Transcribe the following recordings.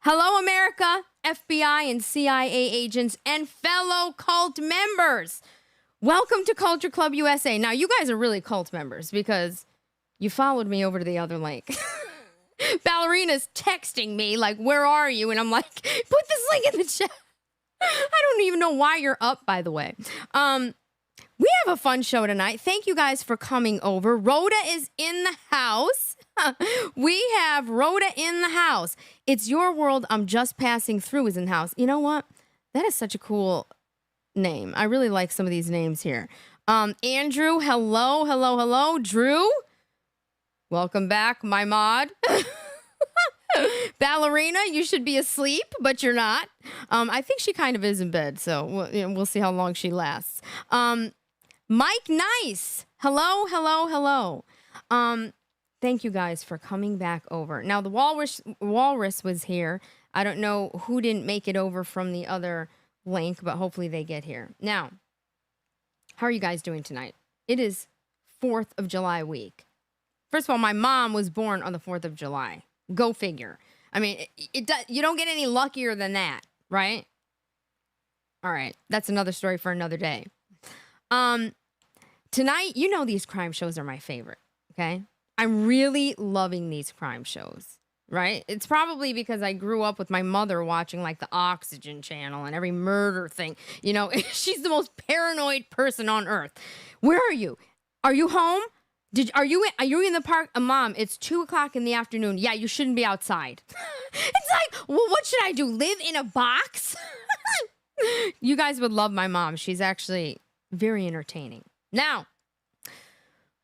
Hello, America, FBI and CIA agents, and fellow cult members. Welcome to Culture Club USA. Now, you guys are really cult members because you followed me over to the other link. Ballerina's texting me, like, where are you? And I'm like, put this link in the chat. I don't even know why you're up, by the way. We have a fun show tonight. Thank you guys for coming over. Rhoda is in the house. We have Rhoda in the house. It's Your World, I'm Just Passing Through is in the house. You know what? That is such a cool name. I really like some of these names here. Andrew, hello, hello, hello. Drew, welcome back, my mod. Ballerina, you should be asleep, but you're not. I think she kind of is in bed, so we'll see how long she lasts. Mike Nice, hello, hello, hello. Thank you guys for coming back over. Now, the Walrus was here. I don't know who didn't make it over from the other link, but hopefully they get here. Now, how are you guys doing tonight? It is 4th of July week. First of all, my mom was born on the 4th of July. Go figure. I mean, you don't get any luckier than that, right? All right. That's another story for another day. Tonight, you know these crime shows are my favorite, okay? I'm really loving these crime shows, right? It's probably because I grew up with my mother watching like the Oxygen Channel and every murder thing. You know, she's the most paranoid person on earth. Where are you? Are you home? Are you in the park? Mom, it's 2:00 in the afternoon. Yeah, you shouldn't be outside. It's like, well, what should I do? Live in a box? You guys would love my mom. She's actually very entertaining. Now,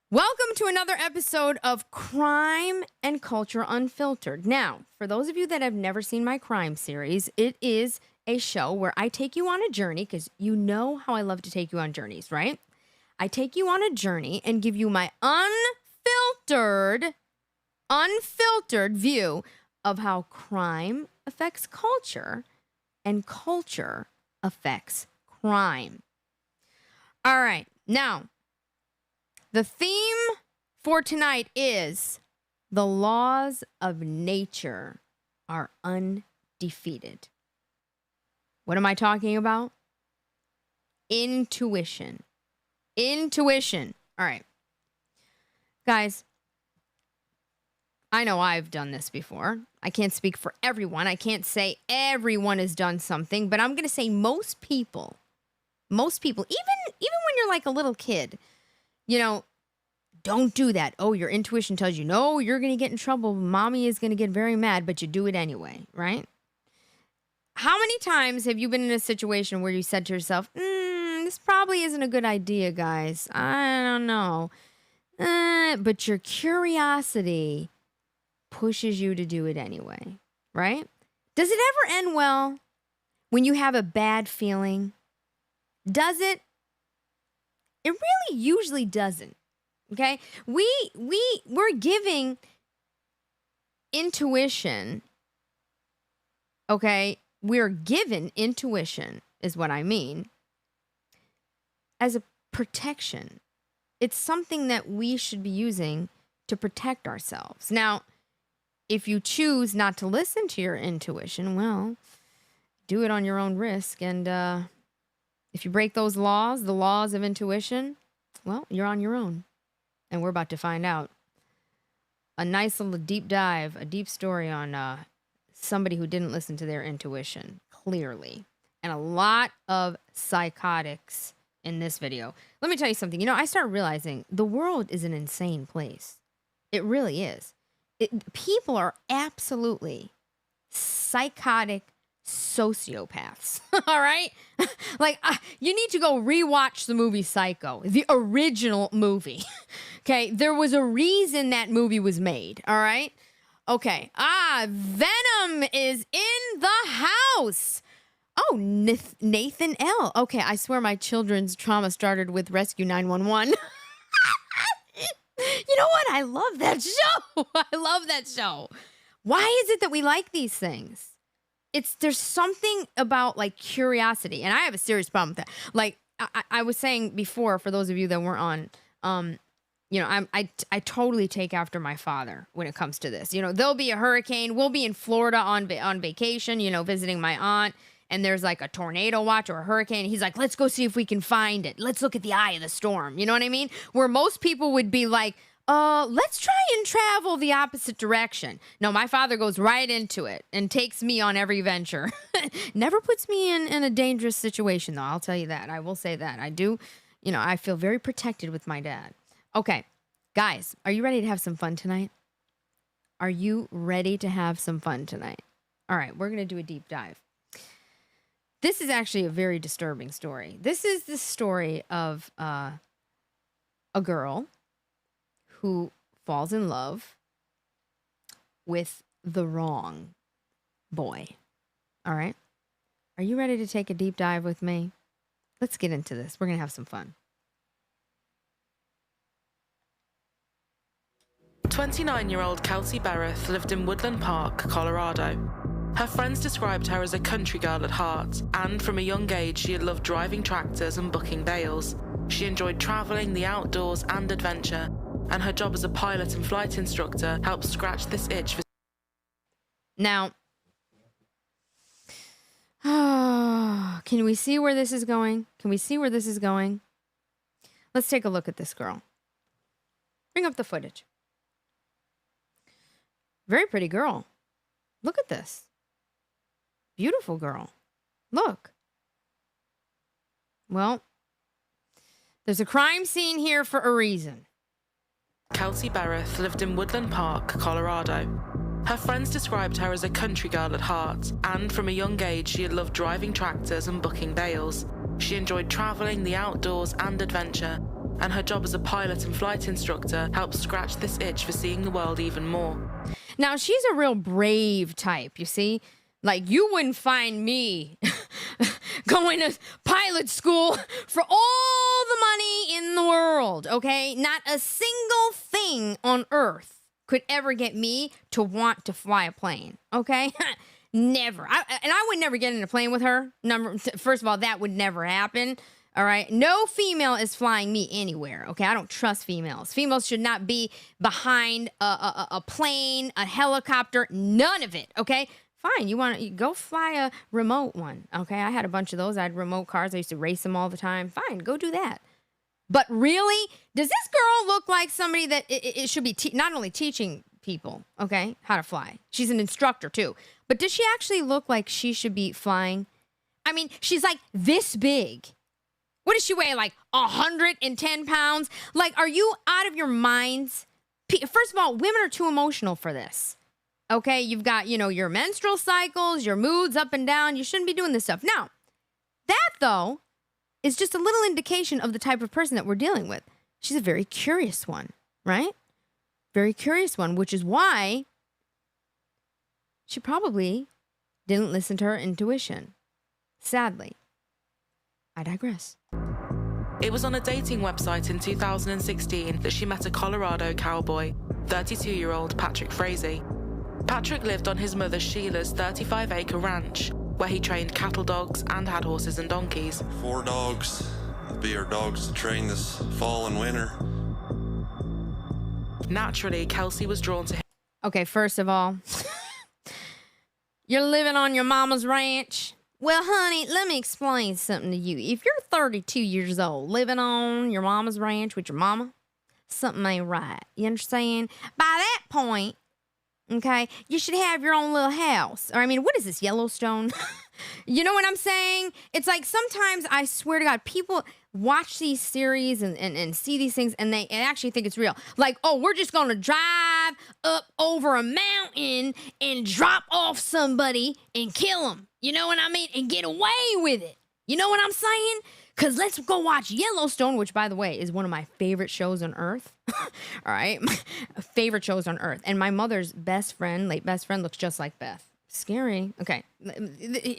welcome to another episode of Crime and Culture Unfiltered. Now, for those of you that have never seen my crime series, it is a show where I take you on a journey, because you know how I love to take you on journeys, right? I take you on a journey and give you my unfiltered view of how crime affects culture and culture affects crime. All right, now, the theme for tonight is the laws of nature are undefeated. What am I talking about? Intuition. Intuition. All right. Guys, I know I've done this before. I can't speak for everyone. I can't say everyone has done something, but I'm going to say most people, even when you're like a little kid, you know, don't do that. Oh, your intuition tells you, no, you're going to get in trouble. Mommy is going to get very mad, but you do it anyway, right? How many times have you been in a situation where you said to yourself, this probably isn't a good idea, guys. I don't know. But your curiosity pushes you to do it anyway, right? Does it ever end well when you have a bad feeling? Does it? It really usually doesn't. Okay? We're giving intuition. Okay? We're given intuition is what I mean as a protection. It's something that we should be using to protect ourselves. Now, if you choose not to listen to your intuition, well, do it on your own risk. And if you break those laws, the laws of intuition, well, you're on your own. And we're about to find out. A nice little deep dive, a deep story on somebody who didn't listen to their intuition, clearly. And a lot of psychotics in this video. Let me tell you something. You know, I started realizing the world is an insane place. It really is. People are absolutely psychotic sociopaths. All right? Like, you need to go rewatch the movie Psycho, the original movie. Okay? There was a reason that movie was made. All right? Okay. Venom is in the house. Oh, Nathan L. Okay, I swear my children's trauma started with Rescue 911. You know what? I love that show. I love that show. Why is it that we like these things? There's something about like curiosity, and I have a serious problem with that. Like I was saying before, for those of you that weren't on, you know, I totally take after my father when it comes to this. You know, there'll be a hurricane. We'll be in Florida on vacation, you know, visiting my aunt, and there's like a tornado watch or a hurricane. He's like, let's go see if we can find it. Let's look at the eye of the storm. You know what I mean? Where most people would be like, let's try and travel the opposite direction. No, my father goes right into it and takes me on every venture. Never puts me in a dangerous situation, though. I'll tell you that. I will say that. I do, you know, I feel very protected with my dad. Okay, guys, are you ready to have some fun tonight? Are you ready to have some fun tonight? All right, we're going to do a deep dive. This is actually a very disturbing story. This is the story of a girl who falls in love with the wrong boy. All right? Are you ready to take a deep dive with me? Let's get into this. We're going to have some fun. 29-year-old Kelsey Berreth lived in Woodland Park, Colorado. Her friends described her as a country girl at heart, and from a young age she had loved driving tractors and booking bales. She enjoyed traveling, the outdoors, and adventure, and her job as a pilot and flight instructor helped scratch this itch for... Now, can we see where this is going? Can we see where this is going? Let's take a look at this girl. Bring up the footage. Very pretty girl. Look at this. Beautiful girl. Look. Well, there's a crime scene here for a reason. Kelsey Berreth lived in Woodland Park, Colorado. Her friends described her as a country girl at heart, and from a young age she had loved driving tractors and booking bales. She enjoyed traveling, the outdoors, and adventure, and her job as a pilot and flight instructor helped scratch this itch for seeing the world even more. Now, she's a real brave type, you see? Like, you wouldn't find me going to pilot school for all the money in the world, okay? Not a single thing on earth could ever get me to want to fly a plane, okay? Never. And I would never get in a plane with her. First of all, that would never happen. All right. No female is flying me anywhere. Okay. I don't trust females. Females should not be behind a plane, a helicopter, none of it. Okay. Fine. You want to go fly a remote one. Okay. I had a bunch of those. I had remote cars. I used to race them all the time. Fine. Go do that. But really, does this girl look like somebody that it should be not only teaching people, okay, how to fly? She's an instructor too. But does she actually look like she should be flying? I mean, she's like this big. What does she weigh, like 110 pounds? Like, are you out of your minds? First of all, women are too emotional for this. Okay, you've got, you know, your menstrual cycles, your moods up and down. You shouldn't be doing this stuff. Now, that, though, is just a little indication of the type of person that we're dealing with. She's a very curious one, right? Very curious one, which is why she probably didn't listen to her intuition. Sadly. I digress. It was on a dating website in 2016 that she met a Colorado cowboy, 32-year-old Patrick Frazee. Patrick lived on his mother Sheila's 35-acre ranch, where he trained cattle dogs and had horses and donkeys. 4 dogs will be our dogs to train this fall and winter. Naturally, Kelsey was drawn to him. Okay, first of all, you're living on your mama's ranch. Well, honey, let me explain something to you. If you're 32 years old, living on your mama's ranch with your mama, something ain't right. You understand? By that point, okay, you should have your own little house. Or, I mean, what is this, Yellowstone? You know what I'm saying? It's like sometimes, I swear to God, people watch these series and see these things and they actually think it's real. Like, oh, we're just going to drive up over a mountain and drop off somebody and kill them. You know what I mean? And get away with it. You know what I'm saying? Because let's go watch Yellowstone, which, by the way, is one of my favorite shows on earth. All right? My favorite shows on earth. And my mother's best friend, late best friend, looks just like Beth. Scary. Okay.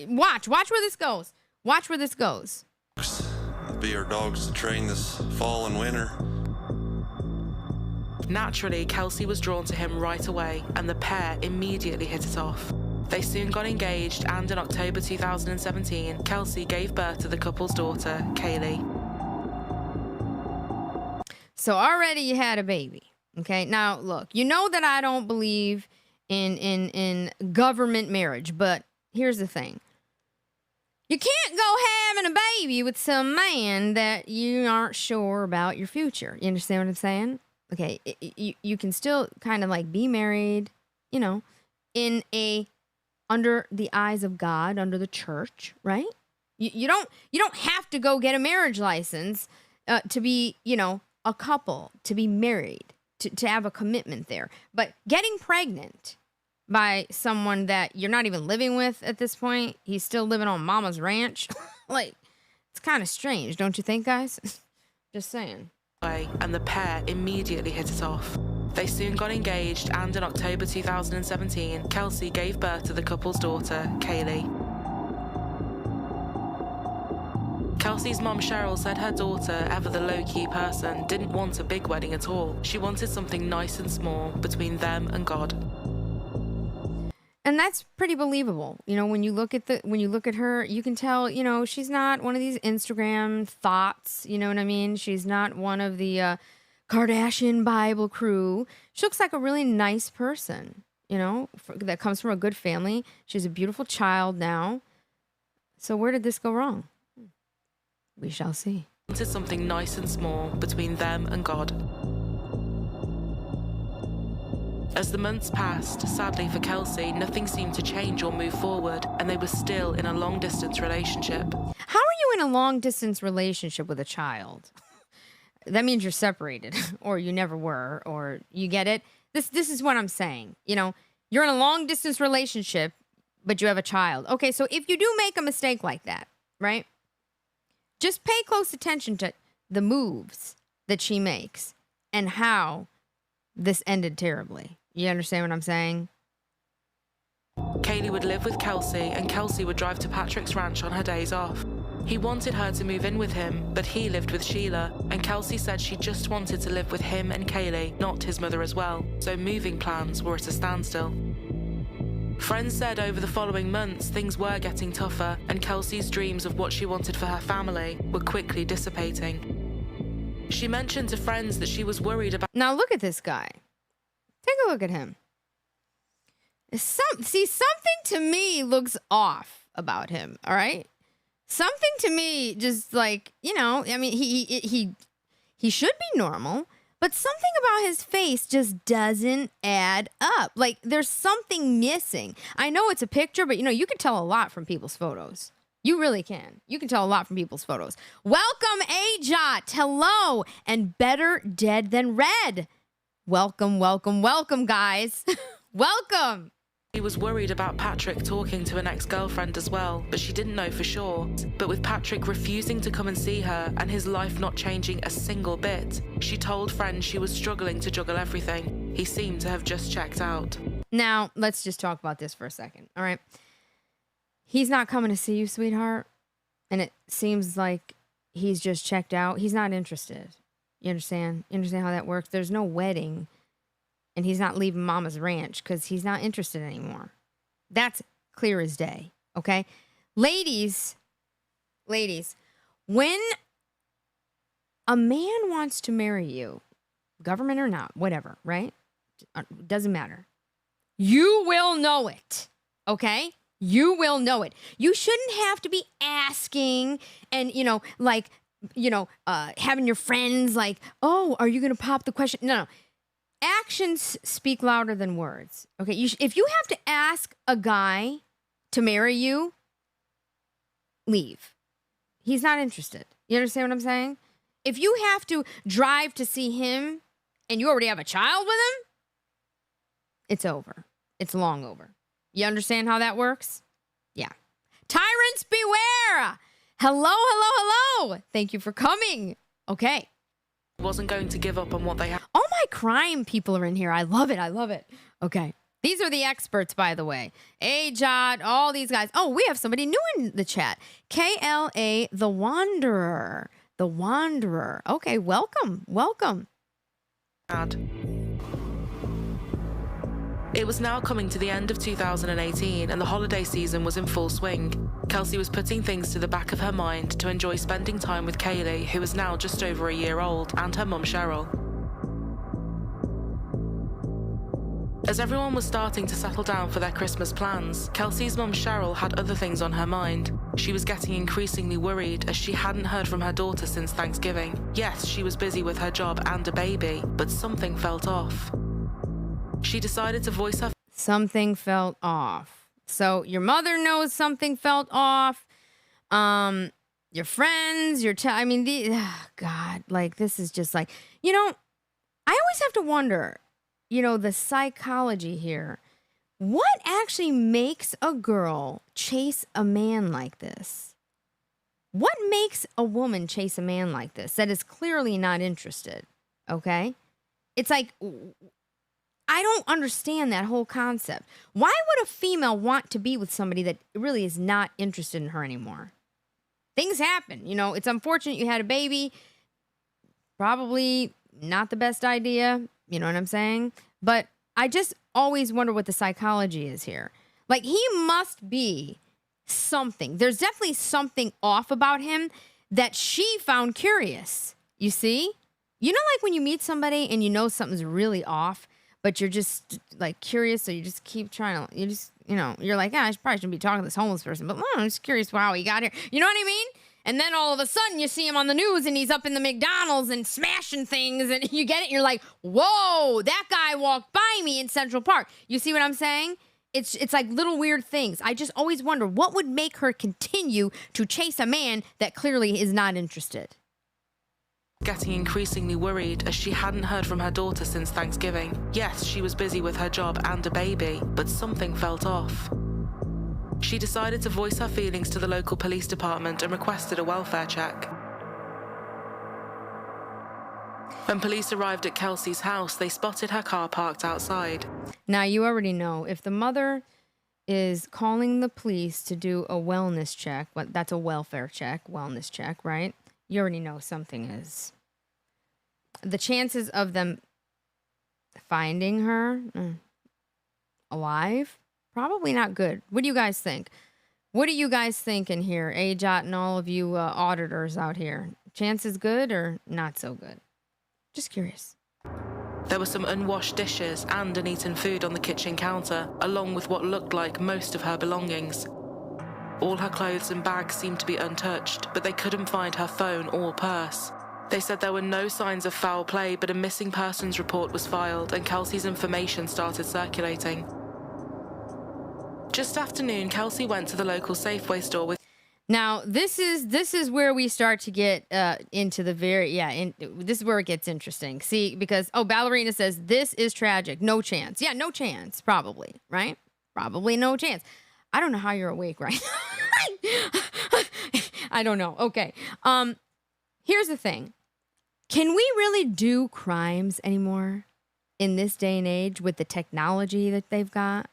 Watch where this goes. Watch where this goes. Will be our dogs to train this fall and winter. Naturally, Kelsey was drawn to him right away, and the pair immediately hit it off. They soon got engaged, and in October 2017, Kelsey gave birth to the couple's daughter, Kaylee. So already you had a baby. Okay. Now look, you know that I don't believe in government marriage, but here's the thing. You can't go having a baby with some man that you aren't sure about your future. You understand what I'm saying? Okay, you can still kind of like be married, you know, under the eyes of God, under the church, right? You don't have to go get a marriage license to be, you know, a couple, to be married, to have a commitment there. But getting pregnant by someone that you're not even living with at this point, he's still living on mama's ranch, like, it's kind of strange, don't you think, guys? Just saying. And the pair immediately hit it off. They soon got engaged, and in October 2017, Kelsey gave birth to the couple's daughter, Kaylee. Kelsey's mom, Cheryl, said her daughter, ever the low-key person, didn't want a big wedding at all. She wanted something nice and small between them and God. And that's pretty believable. You know, when you look at her, you can tell, you know, she's not one of these Instagram thoughts, you know what I mean? She's not one of the Kardashian Bible crew. She looks like a really nice person, you know, that comes from a good family. She's a beautiful child now. So where did this go wrong? We shall see. Wanted something nice and small between them and God. As the months passed, sadly for Kelsey, nothing seemed to change or move forward, and they were still in a long-distance relationship. How are you in a long-distance relationship with a child? That means you're separated, or you never were, or you get it? This is what I'm saying. You know, you're in a long-distance relationship, but you have a child. Okay, so if you do make a mistake like that, right? Just pay close attention to the moves that she makes and how this ended terribly. You understand what I'm saying? Kaylee would live with Kelsey, and Kelsey would drive to Patrick's ranch on her days off. He wanted her to move in with him, but he lived with Sheila, and Kelsey said she just wanted to live with him and Kaylee, not his mother as well, so moving plans were at a standstill. Friends said over the following months things were getting tougher, and Kelsey's dreams of what she wanted for her family were quickly dissipating. She mentioned to friends that she was worried about... Now look at this guy. Take a look at him. Something to me looks off about him, all right? Something to me just like, you know, I mean, he should be normal, but something about his face just doesn't add up. Like, there's something missing. I know it's a picture, but, you know, you can tell a lot from people's photos. You really can. You can tell a lot from people's photos. Welcome, AJOT. Hello. And better dead than red. Welcome, welcome, welcome, guys. Welcome. She was worried about Patrick talking to an ex-girlfriend as well, but she didn't know for sure. But with Patrick refusing to come and see her and his life not changing a single bit, she told friends she was struggling to juggle everything. He seemed to have just checked out. Now, let's just talk about this for a second, all right? He's not coming to see you, sweetheart, and it seems like he's just checked out. He's not interested. You understand? You understand how that works? There's no wedding. And he's not leaving mama's ranch because he's not interested anymore. That's clear as day, okay? Ladies, when a man wants to marry you, government or not, whatever, right? Doesn't matter. You will know it, okay? You will know it. You shouldn't have to be asking and, you know, like, you know, having your friends like, oh, are you going to pop the question? No. Actions speak louder than words. Okay, if you have to ask a guy to marry you, leave. He's not interested. You understand what I'm saying? If you have to drive to see him and you already have a child with him, it's over. It's long over. You understand how that works? Yeah. Tyrants beware! Hello, hello, hello! Thank you for coming. Okay. Wasn't going to give up on what they had. All my crime people are in here. I love it. I love it. Okay. These are the experts, by the way. AJOT, all these guys. Oh, we have somebody new in the chat. KLA, the Wanderer. The Wanderer. Okay, welcome. Welcome. It was now coming to the end of 2018 and the holiday season was in full swing. Kelsey was putting things to the back of her mind to enjoy spending time with Kaylee, who was now just over a year old, and her mum Cheryl. As everyone was starting to settle down for their Christmas plans, Kelsey's mum Cheryl had other things on her mind. She was getting increasingly worried as she hadn't heard from her daughter since Thanksgiving. Yes, she was busy with her job and a baby, but something felt off. She decided to voice her... Something felt off. So your mother knows something felt off. Your friends, I mean, God, like, this is just like, I always have to wonder, the psychology here. What actually makes a girl chase a man like this? What makes a woman chase a man like this that is clearly not interested? Okay? It's like, I don't understand that whole concept. Why would a female want to be with somebody that really is not interested in her anymore? Things happen. It's unfortunate you had a baby. Probably not the best idea. You know what I'm saying? But I just always wonder what the psychology is here. Like, he must be something. There's definitely something off about him that she found curious. You see? Like when you meet somebody and something's really off, but you're just like curious, so you just keep trying to, you're like, I probably shouldn't be talking to this homeless person, but I'm just curious how he got here. You know what I mean? And then all of a sudden you see him on the news and he's up in the McDonald's and smashing things, and you get it. You're like, whoa, that guy walked by me in Central Park. You see what I'm saying? It's like little weird things. I just always wonder what would make her continue to chase a man that clearly is not interested. Getting increasingly worried as she hadn't heard from her daughter since Thanksgiving. Yes, she was busy with her job and a baby, but something felt off. She decided to voice her feelings to the local police department and requested a welfare check. When police arrived at Kelsey's house, they spotted her car parked outside. Now, you already know, if the mother is calling the police to do a wellness check, that's a welfare check, wellness check, right? You already know something is. The chances of them finding her alive, probably not good. What do you guys think? What do you guys think in here, AJOT and all of you auditors out here? Chances good or not so good? Just curious. There were some unwashed dishes and uneaten food on the kitchen counter, along with what looked like most of her belongings. All her clothes and bags seemed to be untouched, but they couldn't find her phone or purse. They said there were no signs of foul play, but a missing persons report was filed and Kelsey's information started circulating. Just after noon, Kelsey went to the local Safeway store with... Now, this is where we start to get into the this is where it gets interesting. See, because, Ballerina says, this is tragic. No chance. Yeah, no chance, probably, right? Probably no chance. I don't know how you're awake right now. I don't know. Okay. Here's the thing. Can we really do crimes anymore in this day and age with the technology that they've got?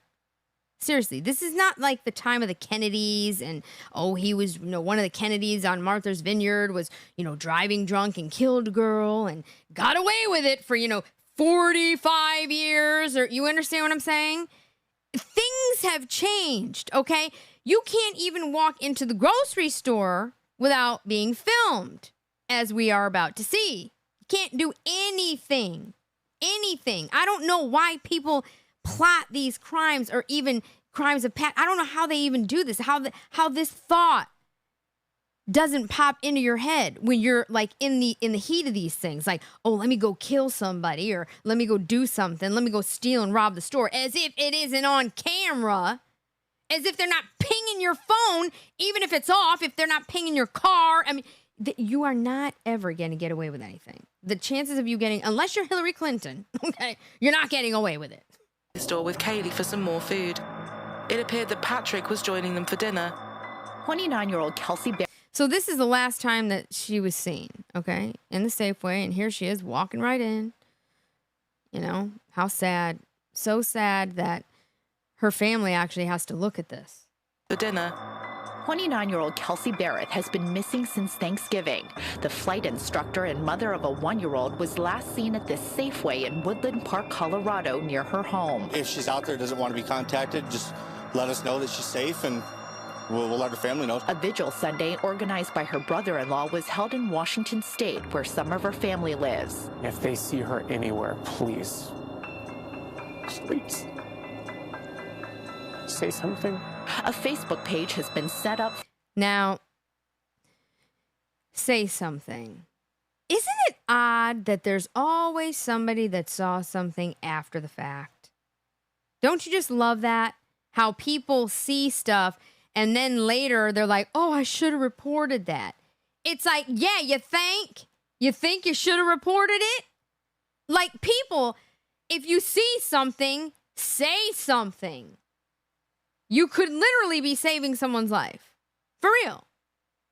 Seriously, this is not like the time of the Kennedys and, he was, one of the Kennedys on Martha's Vineyard was, driving drunk and killed a girl and got away with it for, 45 years, or you understand what I'm saying? Things have changed, okay? You can't even walk into the grocery store without being filmed, as we are about to see. You can't do anything. I don't know why people plot these crimes or even crimes of I don't know how they even do this, how this thought doesn't pop into your head when you're like in the heat of these things, like, let me go kill somebody, or let me go do something, let me go steal and rob the store, as if it isn't on camera, as if they're not pinging your phone, even if it's off, if they're not pinging your car. I mean, you are not ever going to get away with anything. The chances of you getting, unless you're Hillary Clinton, okay, you're not getting away with it. Store with Kaylee for some more food. It appeared that Patrick was joining them for dinner. 29-year-old Kelsey Berreth. So this is the last time that she was seen, okay, in the Safeway, and here she is walking right in. How sad. So sad that her family actually has to look at this. For dinner. 29-year-old Kelsey Berreth has been missing since Thanksgiving. The flight instructor and mother of a 1-year-old was last seen at this Safeway in Woodland Park, Colorado, near her home. If she's out there, doesn't want to be contacted, just let us know that she's safe, and we'll let her family know. A vigil Sunday organized by her brother-in-law was held in Washington State, where some of her family lives. If they see her anywhere, please say something. A Facebook page has been set up. Now, say something. Isn't it odd that there's always somebody that saw something after the fact? Don't you just love that? How people see stuff and then later they're like, oh, I should have reported that. It's like, yeah, you think you should have reported it? Like, people, if you see something, say something. You could literally be saving someone's life. For real.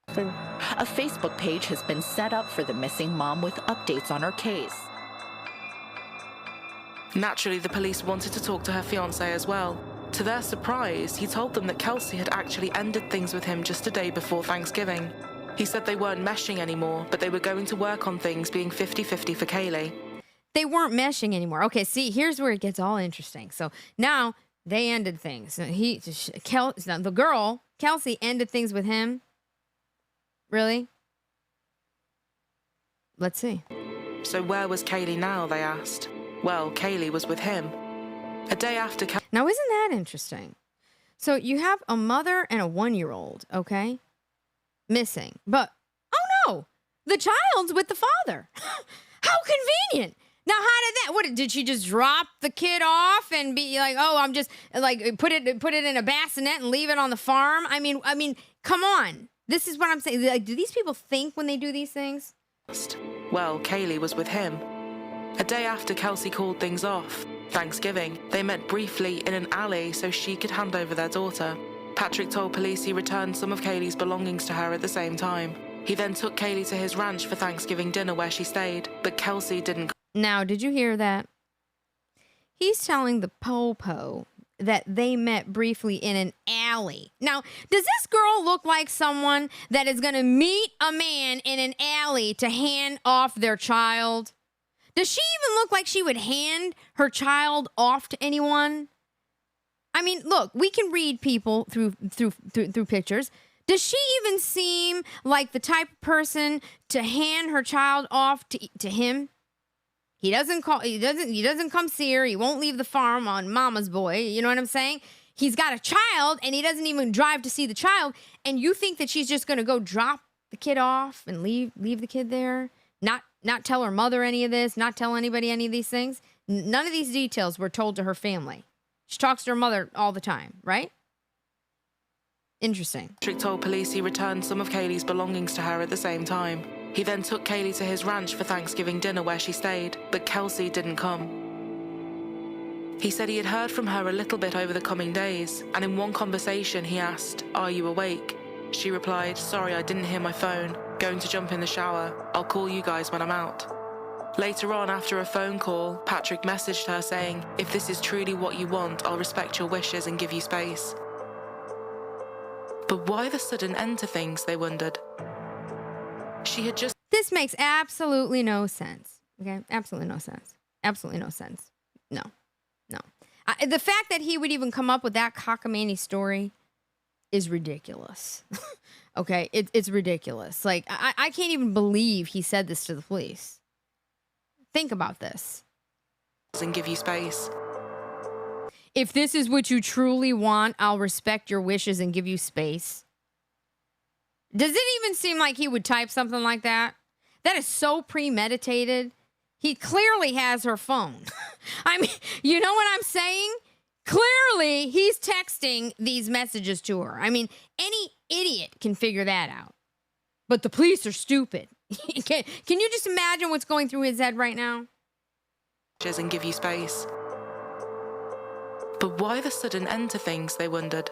A Facebook page has been set up for the missing mom with updates on her case. Naturally, the police wanted to talk to her fiancé as well. To their surprise, he told them that Kelsey had actually ended things with him just a day before Thanksgiving. He said they weren't meshing anymore, but they were going to work on things being 50-50 for Kaylee. They weren't meshing anymore. Okay, see, here's where it gets all interesting. So now they ended things. The girl, Kelsey, ended things with him. Really? Let's see. So where was Kaylee now, they asked. Well, Kaylee was with him. A day after Now, isn't that interesting? So you have a mother and a 1-year-old, okay? Missing. But, oh no, the child's with the father. How convenient. Now, how did that, what, did she just drop the kid off and be like, oh, I'm just, like, put it in a bassinet and leave it on the farm? I mean, come on. This is what I'm saying. Like, do these people think when they do these things? Well, Kaylee was with him. A day after Kelsey called things off, Thanksgiving, they met briefly in an alley so she could hand over their daughter. Patrick told police he returned some of Kaylee's belongings to her at the same time. He then took Kaylee to his ranch for Thanksgiving dinner where she stayed, but Kelsey didn't. Now, did you hear that? He's telling the Popo that they met briefly in an alley. Now, does this girl look like someone that is going to meet a man in an alley to hand off their child? Does she even look like she would hand her child off to anyone? I mean, look, we can read people through pictures. Does she even seem like the type of person to hand her child off to him? He doesn't come see her. He won't leave the farm on mama's boy. You know what I'm saying? He's got a child and he doesn't even drive to see the child. And you think that she's just going to go drop the kid off and leave the kid there? Not tell her mother any of this, not tell anybody any of these things. None of these details were told to her family. She talks to her mother all the time, right? Interesting. Patrick told police he returned some of Kaylee's belongings to her at the same time. He then took Kaylee to his ranch for Thanksgiving dinner where she stayed, but Kelsey didn't come. He said he had heard from her a little bit over the coming days, and in one conversation he asked, "Are you awake?" She replied, "Sorry, I didn't hear my phone. Going to jump in the shower. I'll call you guys when I'm out." Later on, after a phone call, Patrick messaged her saying, "If this is truly what you want, I'll respect your wishes and give you space." But why the sudden end to things, they wondered. She had just... This makes absolutely no sense. Okay? Absolutely no sense. Absolutely no sense. No. The fact that he would even come up with that cockamamie story is ridiculous. Okay? It's ridiculous. Like, I can't even believe he said this to the police. Think about this. And give you space. If this is what you truly want, I'll respect your wishes and give you space. Does it even seem like he would type something like that? That is so premeditated. He clearly has her phone. I mean, you know what I'm saying? Clearly, he's texting these messages to her. I mean, any idiot can figure that out. But the police are stupid. Can you just imagine what's going through his head right now? And give you space. But why the sudden end to things, they wondered.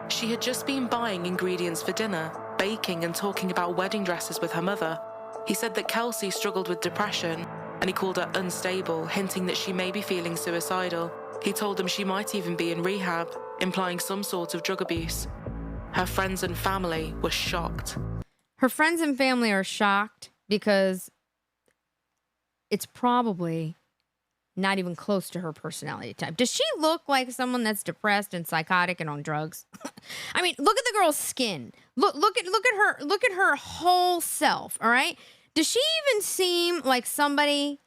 She had just been buying ingredients for dinner, baking and talking about wedding dresses with her mother. He said that Kelsey struggled with depression, and he called her unstable, hinting that she may be feeling suicidal. He told them she might even be in rehab, implying some sort of drug abuse. Her friends and family were shocked. Her friends and family are shocked because it's probably not even close to her personality type. Does she look like someone that's depressed and psychotic and on drugs? I mean, look at the girl's skin. Look at her whole self, all right? Does she even seem like somebody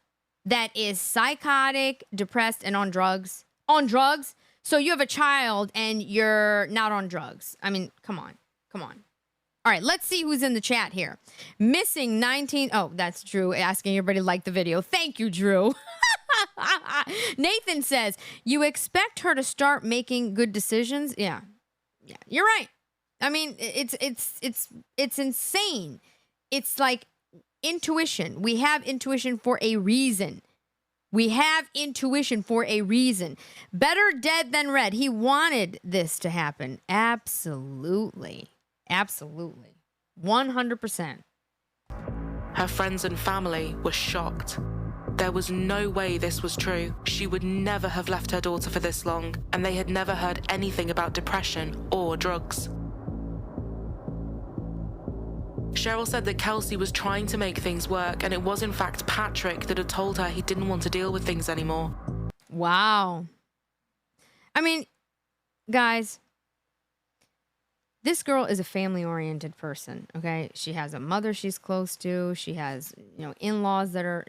that is psychotic, depressed, and on drugs? On drugs? So you have a child and you're not on drugs. I mean, come on. Come on. All right, let's see who's in the chat here. Missing 19. Oh, that's Drew asking everybody to like the video. Thank you, Drew. Nathan says, you expect her to start making good decisions? Yeah, you're right. I mean, it's insane. It's like intuition. We have intuition for a reason. We have intuition for a reason. Better dead than red. He wanted this to happen. Absolutely. Absolutely. 100%. Her friends and family were shocked. There was no way this was true. She would never have left her daughter for this long, and they had never heard anything about depression or drugs. Cheryl said that Kelsey was trying to make things work, and it was in fact Patrick that had told her he didn't want to deal with things anymore. Wow. I mean, guys, this girl is a family-oriented person, okay? She has a mother she's close to. She has, in-laws that are,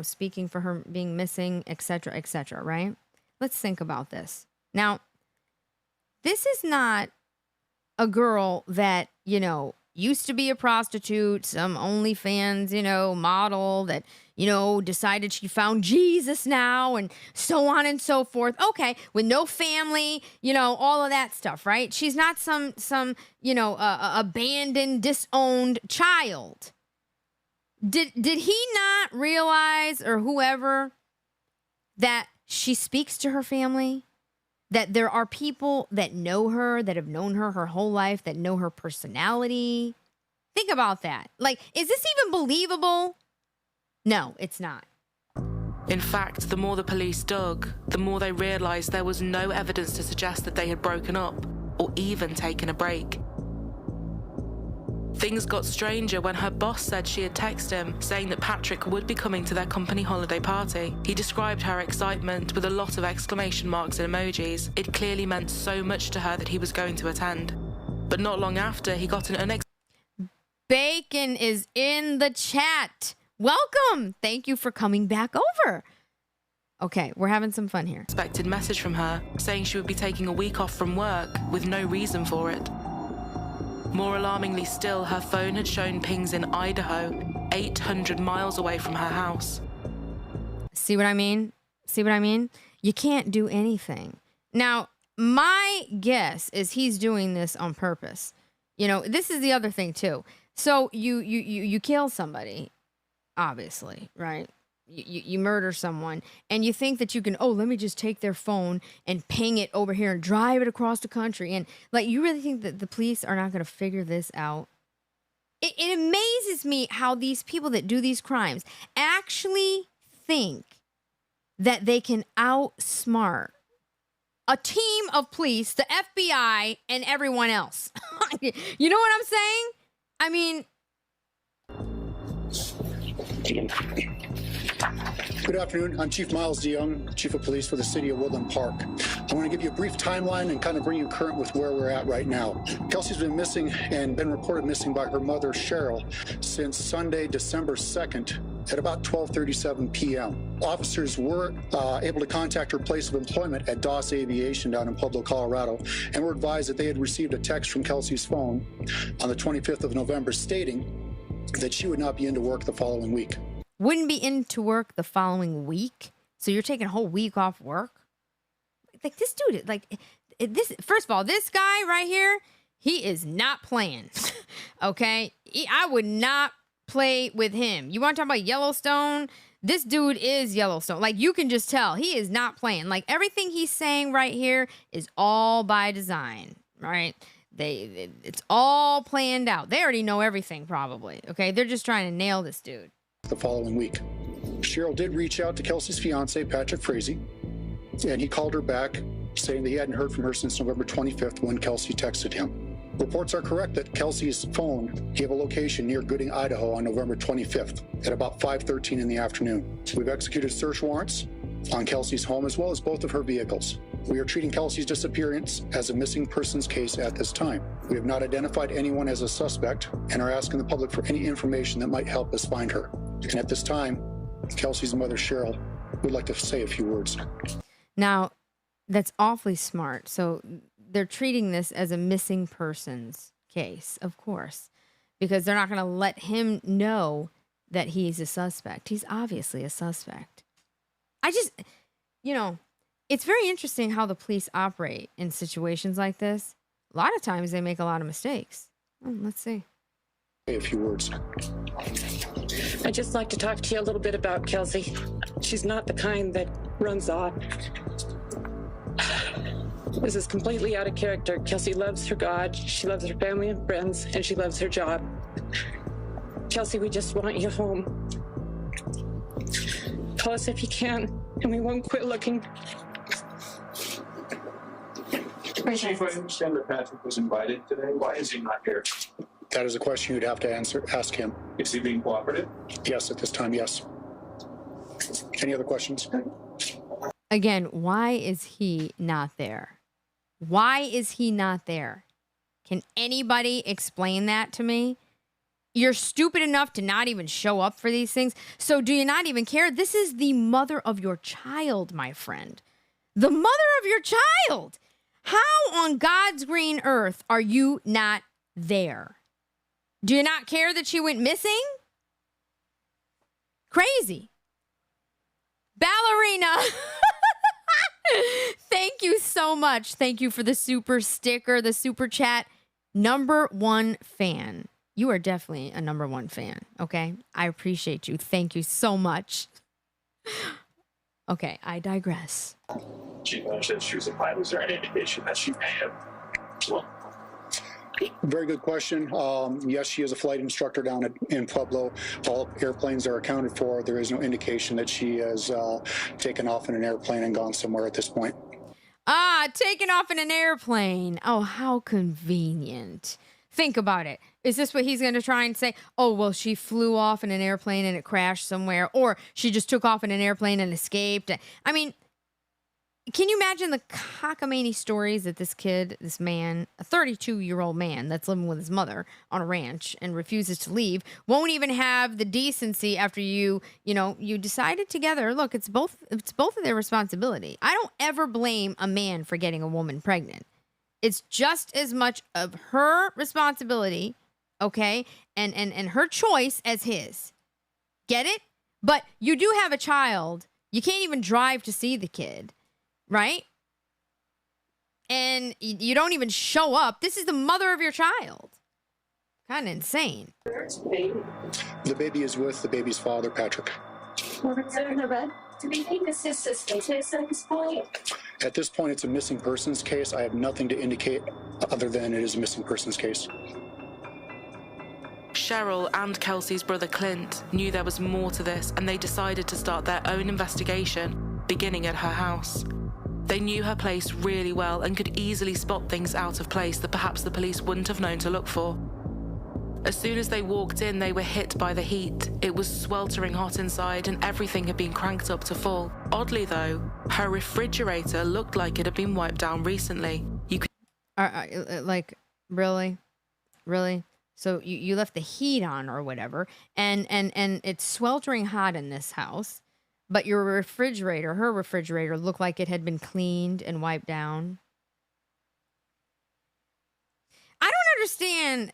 speaking for her being missing, et cetera, right? Let's think about this. Now, this is not a girl that, used to be a prostitute, some OnlyFans, model that, decided she found Jesus now and so on and so forth. Okay, with no family, all of that stuff, right? She's not some abandoned, disowned child. Did he not realize, or whoever, that she speaks to her family? That there are people that know her, that have known her whole life, that know her personality. Think about that. Like, is this even believable? No, it's not. In fact, the more the police dug, the more they realized there was no evidence to suggest that they had broken up or even taken a break. Things got stranger when her boss said she had texted him saying that Patrick would be coming to their company holiday party. He described her excitement with a lot of exclamation marks and emojis. It clearly meant so much to her that he was going to attend. But not long after, he got an Bacon is in the chat. Welcome. Thank you for coming back over. Okay, we're having some fun here. Unexpected message from her saying she would be taking a week off from work with no reason for it. More alarmingly still, her phone had shown pings in Idaho, 800 miles away from her house. See what I mean? You can't do anything. Now, my guess is he's doing this on purpose. This is the other thing too. So you kill somebody, obviously, right? You murder someone, and you think that you can, let me just take their phone and ping it over here and drive it across the country. And you really think that the police are not going to figure this out? It amazes me how these people that do these crimes actually think that they can outsmart a team of police, the FBI, and everyone else. You know what I'm saying? I mean... Good afternoon. I'm Chief Miles DeYoung, Chief of Police for the City of Woodland Park. I want to give you a brief timeline and kind of bring you current with where we're at right now. Kelsey's been missing and been reported missing by her mother, Cheryl, since Sunday, December 2nd at about 12:37 p.m. Officers were able to contact her place of employment at Doss Aviation down in Pueblo, Colorado, and were advised that they had received a text from Kelsey's phone on the 25th of November stating that she would not be into work the following week. Wouldn't be into work the following week? So you're taking a whole week off work? Like, this dude, first of all, this guy right here, he is not playing, okay? I would not play with him. You want to talk about Yellowstone? This dude is Yellowstone. Like, you can just tell he is not playing. Like, everything he's saying right here is all by design, right? It's all planned out. They already know everything, probably, okay? They're just trying to nail this dude. The following week, Cheryl did reach out to Kelsey's fiance, Patrick Frazee, and he called her back saying that he hadn't heard from her since November 25th when Kelsey texted him. Reports are correct that Kelsey's phone gave a location near Gooding, Idaho on November 25th at about 5:13 in the afternoon. We've executed search warrants on Kelsey's home as well as both of her vehicles. We are treating Kelsey's disappearance as a missing persons case at this time. We have not identified anyone as a suspect and are asking the public for any information that might help us find her. And at this time, Kelsey's mother, Cheryl, would like to say a few words. Now, that's awfully smart. So they're treating this as a missing persons case, of course, because they're not going to let him know that he's a suspect. He's obviously a suspect. It's very interesting how the police operate in situations like this. A lot of times they make a lot of mistakes. Let's see. Say a few words. I'd just like to talk to you a little bit about Kelsey. She's not the kind that runs off. This is completely out of character. Kelsey loves her God, she loves her family and friends, and she loves her job. Kelsey, we just want you home. Call us if you can, and we won't quit looking. Chief, I understand that Patrick was invited today. Why is he not here? That is a question you'd have to ask him. Is he being cooperative? Yes, at this time, yes. Any other questions? Again, why is he not there? Why is he not there? Can anybody explain that to me? You're stupid enough to not even show up for these things. So do you not even care? This is the mother of your child, my friend. The mother of your child. How on God's green earth are you not there? Do you not care that she went missing? Crazy. Ballerina. Thank you so much. Thank you for the super sticker, the super chat. #1 fan. You are definitely a #1 fan, okay? I appreciate you. Thank you so much. Okay, I digress. She mentioned she was a pilot. Was there any indication that she may have? Well, Very good question. Yes, she is a flight instructor down in Pueblo. All airplanes are accounted for. There is no indication that she has taken off in an airplane and gone somewhere at this point. Taken off in an airplane. Oh, how convenient. Think about it. Is this what he's going to try and say? Oh, well, she flew off in an airplane and it crashed somewhere. Or she just took off in an airplane and escaped. I mean, can you imagine the cockamamie stories that this kid, this man, a 32-year-old man that's living with his mother on a ranch and refuses to leave, won't even have the decency after you decided together, look, it's both of their responsibility. I don't ever blame a man for getting a woman pregnant. It's just as much of her responsibility, okay, and her choice as his. Get it? But you do have a child. You can't even drive to see the kid. Right? And you don't even show up. This is the mother of your child. Kind of insane. The baby is with the baby's father, Patrick. Do we think this is suspicious at this point? At this point, it's a missing persons case. I have nothing to indicate other than it is a missing persons case. Cheryl and Kelsey's brother Clint knew there was more to this, and they decided to start their own investigation, beginning at her house. They knew her place really well and could easily spot things out of place that perhaps the police wouldn't have known to look for. As soon as they walked in, they were hit by the heat. It was sweltering hot inside and everything had been cranked up to full. Oddly though, her refrigerator looked like it had been wiped down recently. You could like, really? So you left the heat on or whatever, and it's sweltering hot in this house. But her refrigerator looked like it had been cleaned and wiped down. I don't understand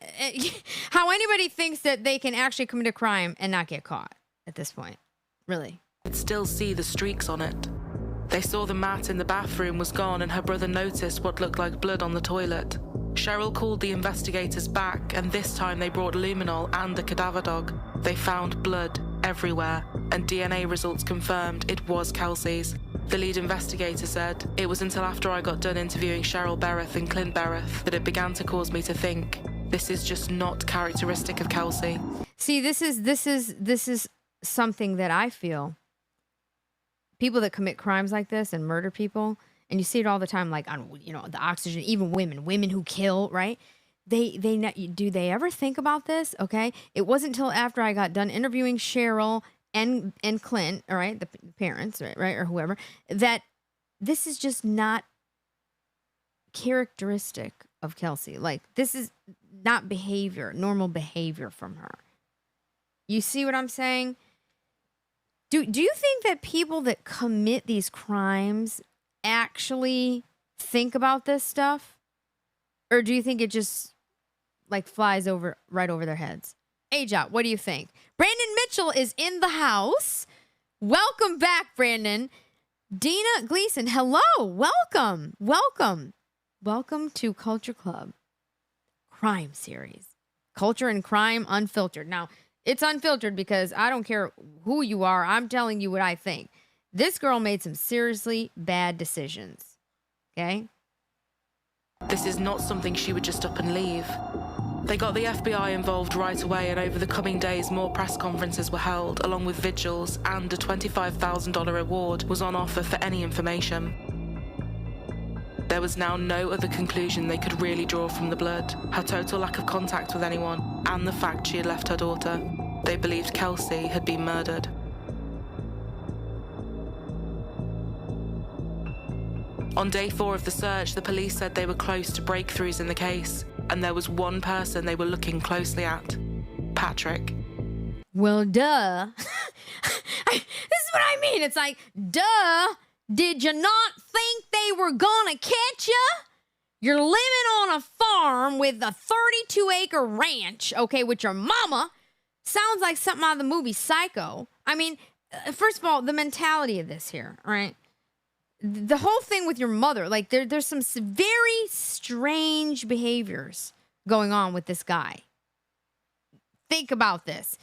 how anybody thinks that they can actually commit a crime and not get caught at this point. Really. could still see the streaks on it. They saw the mat in the bathroom was gone and her brother noticed what looked like blood on the toilet. Cheryl called the investigators back, and this time they brought luminol and a cadaver dog. They found blood everywhere, and DNA results confirmed it was Kelsey's. The lead investigator said, "It was until after I got done interviewing Cheryl Berreth and Clint Berreth that it began to cause me to think, this is just not characteristic of Kelsey." See, this is something that I feel people that commit crimes like this and murder people, and you see it all the time, like on, the Oxygen, even women who kill, right? do they ever think about this? Okay. It wasn't until after I got done interviewing Cheryl and Clint, all right, the parents, right, or whoever, that this is just not characteristic of Kelsey. Like, this is not normal behavior from her. You see what I'm saying? Do you think that people that commit these crimes actually think about this stuff? Or do you think it just like flies right over their heads? Ajot, what do you think? Brandon Mitchell is in the house. Welcome back, Brandon. Dina Gleason, hello. Welcome. Welcome to Culture Club Crime Series. Culture and Crime Unfiltered. Now, it's unfiltered because I don't care who you are. I'm telling you what I think. This girl made some seriously bad decisions. Okay? This is not something she would just up and leave. They got the FBI involved right away, and over the coming days, more press conferences were held, along with vigils, and a $25,000 reward was on offer for any information. There was now no other conclusion they could really draw from the blood, her total lack of contact with anyone, and the fact she had left her daughter. They believed Kelsey had been murdered. On day 4 of the search, the police said they were close to breakthroughs in the case, and there was one person they were looking closely at: Patrick. Well, duh. This is what I mean. It's like, duh. Did you not think they were gonna catch you? You're living on a farm with a 32-acre ranch, okay, with your mama. Sounds like something out of the movie Psycho. I mean, first of all, the mentality of this here, all right? The whole thing with your mother, like there's some very strange behaviors going on with this guy. Think about this.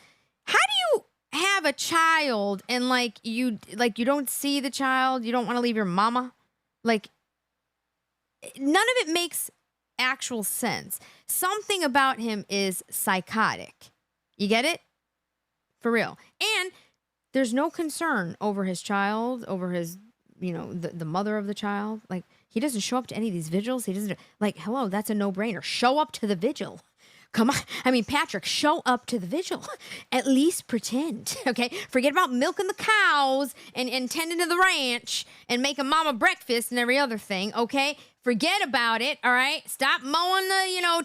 How do you have a child and you don't see the child, you don't want to leave your mama? Like, none of it makes actual sense. Something about him is psychotic. You get it? For real. And there's no concern over his child, over his, the mother of the child. Like, he doesn't show up to any of these vigils. He doesn't, hello, that's a no-brainer. Show up to the vigil. Come on. I mean, Patrick, show up to the vigil. At least pretend, okay? Forget about milking the cows and tending to the ranch and making mama breakfast and every other thing, okay? Forget about it, all right? Stop mowing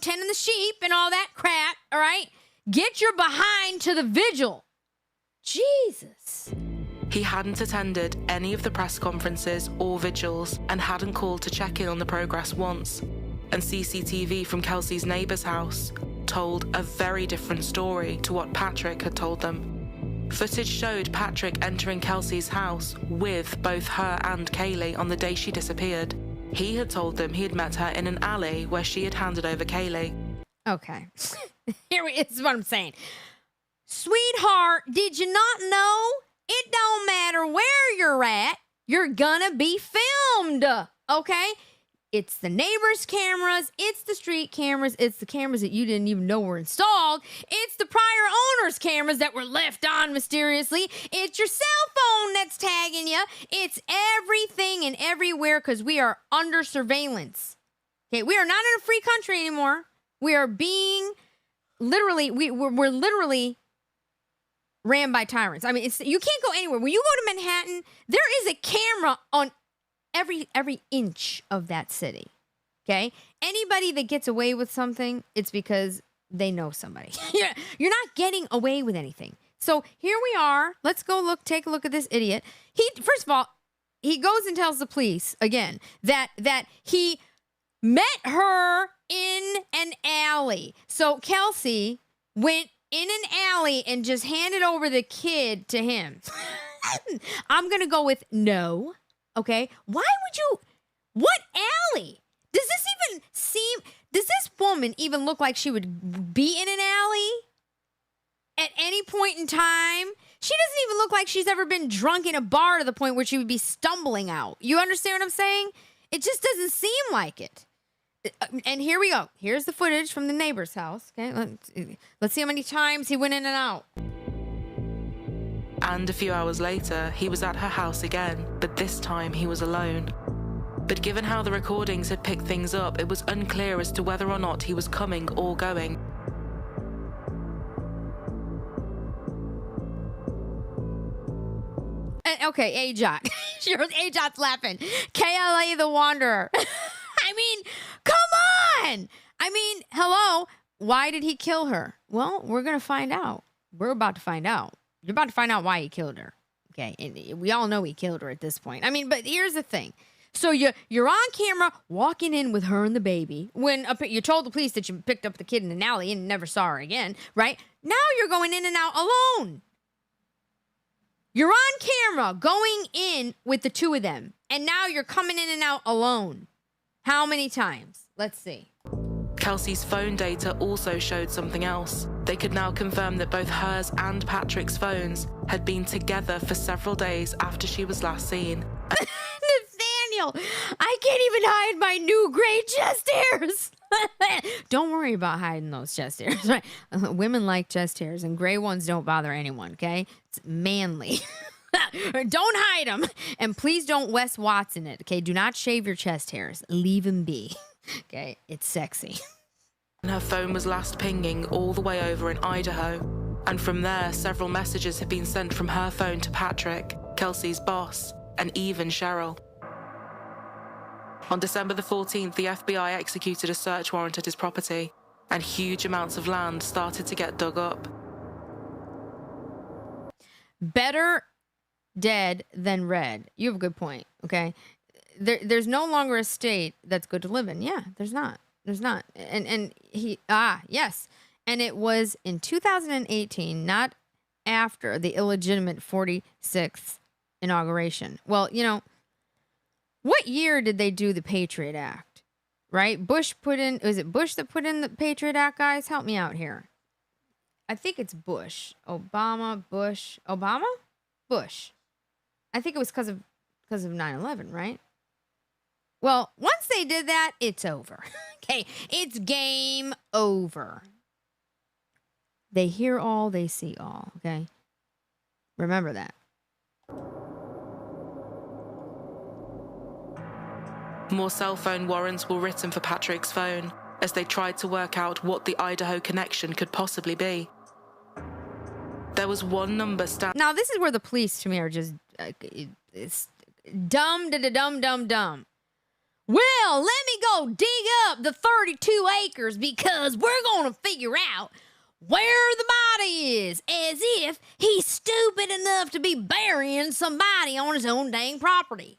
tending the sheep and all that crap, all right? Get your behind to the vigil. Jesus. He hadn't attended any of the press conferences or vigils and hadn't called to check in on the progress once. And CCTV from Kelsey's neighbour's house told a very different story to what Patrick had told them. Footage showed Patrick entering Kelsey's house with both her and Kaylee on the day she disappeared. He had told them he had met her in an alley where she had handed over Kaylee. Okay. This is what I'm saying. Sweetheart, did you not know? It don't matter where you're at, you're gonna be filmed, okay? It's the neighbors' cameras, it's the street cameras, it's the cameras that you didn't even know were installed, it's the prior owner's cameras that were left on mysteriously, it's your cell phone that's tagging you, it's everything and everywhere because we are under surveillance. Okay, we are not in a free country anymore. We are being we're literally ran by tyrants. I mean, you can't go anywhere. When you go to Manhattan, there is a camera on every inch of that city. Okay? Anybody that gets away with something, it's because they know somebody. You're not getting away with anything. So here we are. Let's go take a look at this idiot. First of all, he goes and tells the police again that he met her in an alley. So Kelsey went in an alley and just handed over the kid to him. I'm going to go with no. Okay. Why would you? What alley? Does this woman even look like she would be in an alley at any point in time? She doesn't even look like she's ever been drunk in a bar to the point where she would be stumbling out. You understand what I'm saying? It just doesn't seem like it. And here we go. Here's the footage from the neighbor's house. Okay, let's see how many times he went in and out. And a few hours later, he was at her house again, but this time he was alone. But given how the recordings had picked things up, it was unclear as to whether or not he was coming or going. Okay, AJOT. AJOT's laughing. KLA the Wanderer. I mean, come on. I mean, hello. Why did he kill her? Well, we're going to find out. We're about to find out. You're about to find out why he killed her. Okay, and we all know he killed her at this point. I mean, but here's the thing. So you're on camera walking in with her and the baby when you told the police that you picked up the kid in an alley and never saw her again, right? Now you're going in and out alone. You're on camera going in with the two of them, and now you're coming in and out alone. How many times? Let's see. Kelsey's phone data also showed something else. They could now confirm that both hers and Patrick's phones had been together for several days after she was last seen. Nathaniel, I can't even hide my new gray chest hairs. Don't worry about hiding those chest hairs. Right? Women like chest hairs, and gray ones don't bother anyone, okay? It's manly. Don't hide them. And please don't Wes Watson it, okay? Do not shave your chest hairs. Leave them be, okay? It's sexy. Her phone was last pinging all the way over in Idaho. And from there, several messages had been sent from her phone to Patrick, Kelsey's boss, and even Cheryl. On December the 14th, the FBI executed a search warrant at his property, and huge amounts of land started to get dug up. Better dead than red. You have a good point, okay? There's no longer a state that's good to live in. Yeah, there's not. There's not. And yes. And it was in 2018, not after the illegitimate 46th inauguration. Well, you know, what year did they do the Patriot Act? Right? Was it Bush that put in the Patriot Act, guys? Help me out here. I think it's Bush. Bush. I think it was because of 9/11, right? Well, once they did that, it's over. Okay, it's game over. They hear all, they see all, okay? Remember that. More cell phone warrants were written for Patrick's phone as they tried to work out what the Idaho connection could possibly be. There was one number Now, this is where the police, to me, are just it's dumb. Well, let me go dig up the 32 acres because we're going to figure out where the body is, as if he's stupid enough to be burying somebody on his own dang property.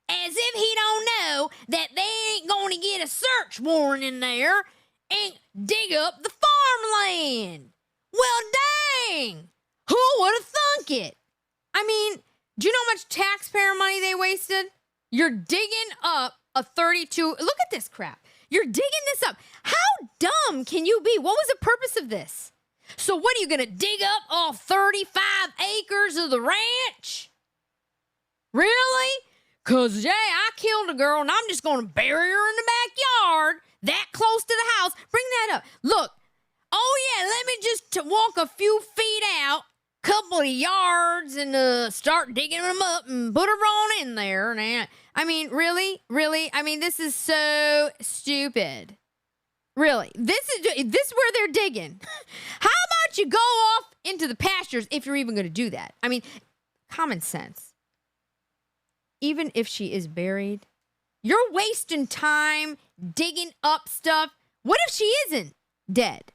As if he don't know that they ain't going to get a search warrant in there and dig up the farmland. Well, dang! Who would have thunk it? I mean, do you know how much taxpayer money they wasted? You're digging up a 32... Look at this crap. You're digging this up. How dumb can you be? What was the purpose of this? So what, are you going to dig up all 35 acres of the ranch? Really? Because, yeah, I killed a girl, and I'm just going to bury her in the backyard, that close to the house. Bring that up. Look. Oh, yeah, let me just walk a few feet out, couple of yards, and start digging them up and put her on in there. And I mean, really? I mean, this is so stupid. Really. This is where they're digging. How about you go off into the pastures if you're even going to do that? I mean, common sense. Even if she is buried, you're wasting time digging up stuff. What if she isn't dead?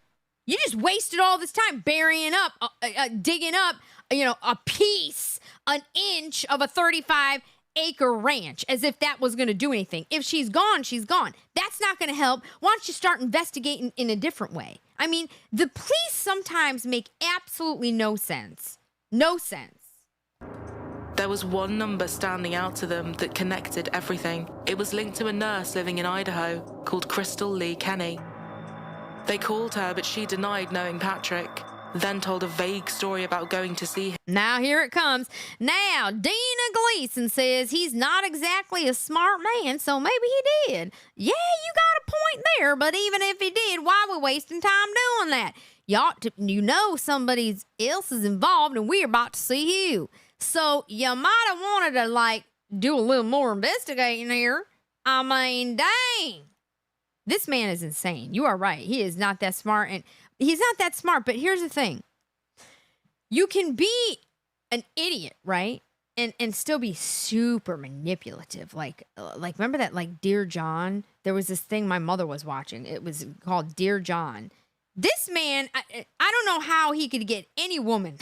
You just wasted all this time burying up, digging up, a piece, an inch of a 35-acre ranch, as if that was going to do anything. If she's gone, she's gone. That's not going to help. Why don't you start investigating in a different way? I mean, the police sometimes make absolutely no sense. No sense. There was one number standing out to them that connected everything. It was linked to a nurse living in Idaho called Crystal Lee Kenny. They called her, but she denied knowing Patrick, then told a vague story about going to see him. Now here it comes. Now, Dina Gleason says he's not exactly a smart man, so maybe he did. Yeah, you got a point there, but even if he did, why are we wasting time doing that? You ought to, somebody else is involved, and we're about to see who. So you might have wanted to, do a little more investigating here. I mean, dang. This man is insane. You are right. He is not that smart. And he's not that smart. But here's the thing. You can be an idiot, right? And still be super manipulative. Like remember that, like, Dear John? There was this thing my mother was watching. It was called Dear John. This man, I don't know how he could get any woman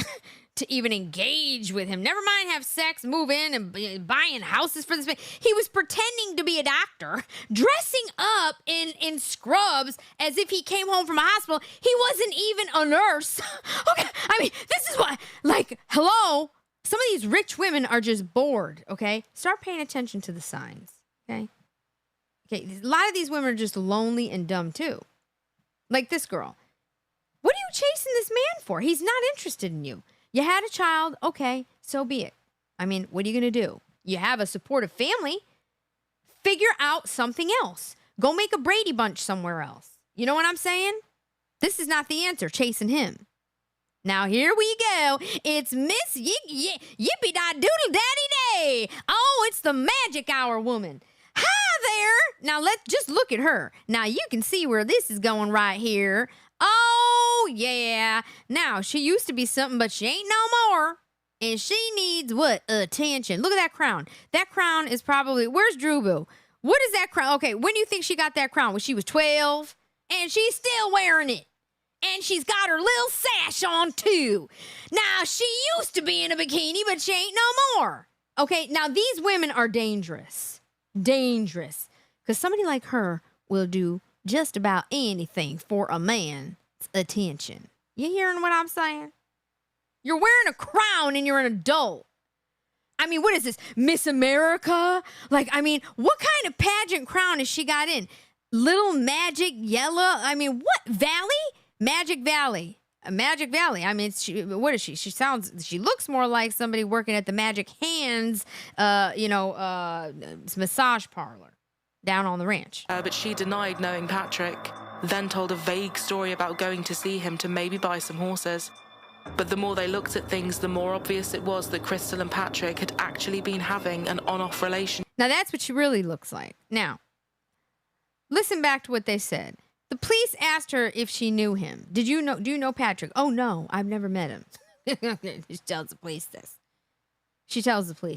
to even engage with him. Never mind have sex, move in, and buying houses for this man. He was pretending to be a doctor, dressing up in scrubs as if he came home from a hospital. He wasn't even a nurse. Okay, I mean, this is what, like, hello? Some of these rich women are just bored, okay? Start paying attention to the signs, okay? Okay, a lot of these women are just lonely and dumb, too. Like this girl. What are you chasing this man for? He's not interested in you. You had a child, okay, so be it. I mean, what are you going to do? You have a supportive family. Figure out something else. Go make a Brady Bunch somewhere else. You know what I'm saying? This is not the answer, chasing him. Now, here we go. It's Miss Yippee-da-doodle Daddy Day. Oh, it's the magic hour woman. Hi there. Now, let's just look at her. Now, you can see where this is going right here. Oh, yeah. Now, she used to be something, but she ain't no more. And she needs what? Attention. Look at that crown. That crown is probably... Where's Drew Boo? What is that crown? Okay, when do you think she got that crown? When she was 12? And she's still wearing it. And she's got her little sash on, too. Now, she used to be in a bikini, but she ain't no more. Okay, now these women are dangerous. Dangerous. Because somebody like her will do just about anything for a man's attention. You hearing what I'm saying? You're wearing a crown and you're an adult. I mean, what is this? Miss America? Like, I mean, what kind of pageant crown has she got in? Little Magic Yellow? I mean, what? Valley? Magic Valley. Magic Valley. I mean, what is she? She looks more like somebody working at the Magic Hands, massage parlor down on the ranch. But she denied knowing Patrick, then told a vague story about going to see him to maybe buy some horses. But the more they looked at things, the more obvious it was that Crystal and Patrick had actually been having an on-off relationship. Now, that's what she really looks like. Now, listen back to what they said. The police asked her if she knew him. Do you know Patrick? Oh, no, I've never met him. She tells the police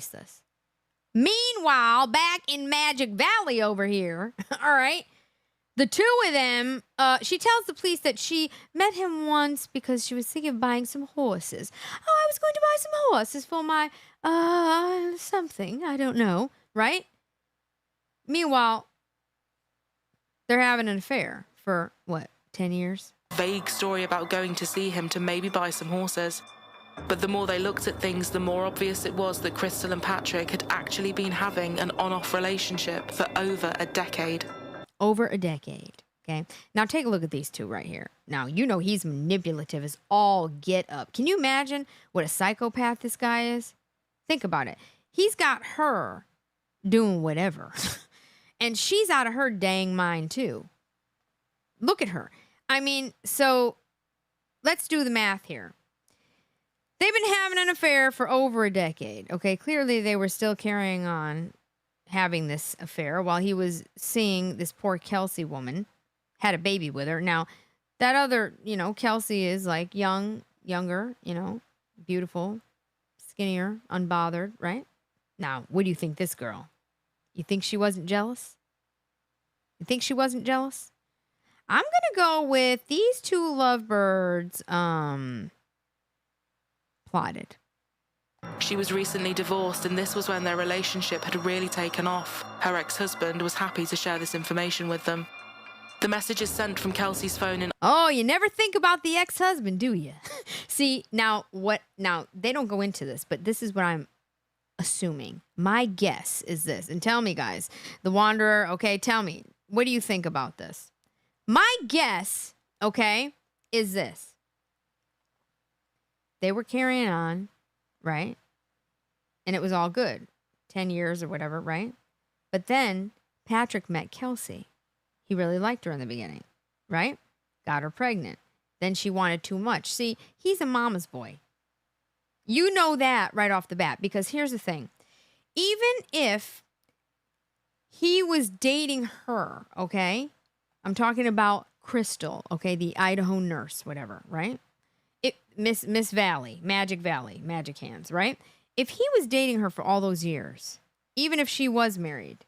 this. Meanwhile, back in Magic Valley over here, all right, the two of them, she tells the police that she met him once because she was thinking of buying some horses. Oh, I was going to buy some horses for my, something, I don't know, right? Meanwhile, they're having an affair. For, 10 years? Vague story about going to see him to maybe buy some horses. But the more they looked at things, the more obvious it was that Crystal and Patrick had actually been having an on-off relationship for over a decade. Over a decade, okay? Now take a look at these two right here. Now, you know he's manipulative as all get up. Can you imagine what a psychopath this guy is? Think about it. He's got her doing whatever. And she's out of her dang mind, too. Look at her. I mean, so let's do the math here. They've been having an affair for over a decade. Okay, clearly they were still carrying on having this affair while he was seeing this poor Kelsey woman, had a baby with her. Now, that other, Kelsey is like younger, beautiful, skinnier, unbothered, right? Now, what do you think this girl? You think she wasn't jealous? I'm going to go with these two lovebirds plotted. She was recently divorced, and this was when their relationship had really taken off. Her ex-husband was happy to share this information with them. The message is sent from Kelsey's phone in... Oh, you never think about the ex-husband, do you? See, now, they don't go into this, but this is what I'm assuming. My guess is this, and tell me, guys, the Wanderer, okay, tell me, what do you think about this? My guess, okay, is this. They were carrying on, right? And it was all good. 10 years or whatever, right? But then Patrick met Kelsey. He really liked her in the beginning, right? Got her pregnant. Then she wanted too much. See, he's a mama's boy. You know that right off the bat, because here's the thing. Even if he was dating her, okay? I'm talking about Crystal, okay? The Idaho nurse, whatever, right? Miss Valley, Magic Hands, right? If he was dating her for all those years, even if she was married,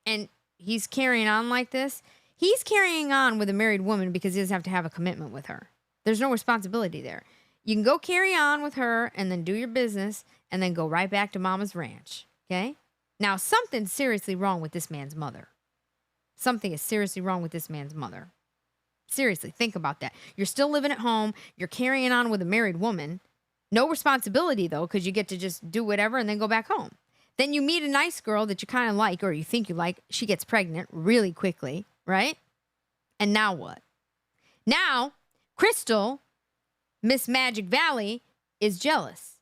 and he's carrying on like this, he's carrying on with a married woman because he doesn't have to have a commitment with her. There's no responsibility there. You can go carry on with her and then do your business and then go right back to mama's ranch, okay? Now, something's seriously wrong with this man's mother. Something is seriously wrong with this man's mother. Seriously, think about that. You're still living at home. You're carrying on with a married woman. No responsibility, though, because you get to just do whatever and then go back home. Then you meet a nice girl that you kind of like or you think you like. She gets pregnant really quickly, right? And now what? Now, Crystal, Miss Magic Valley, is jealous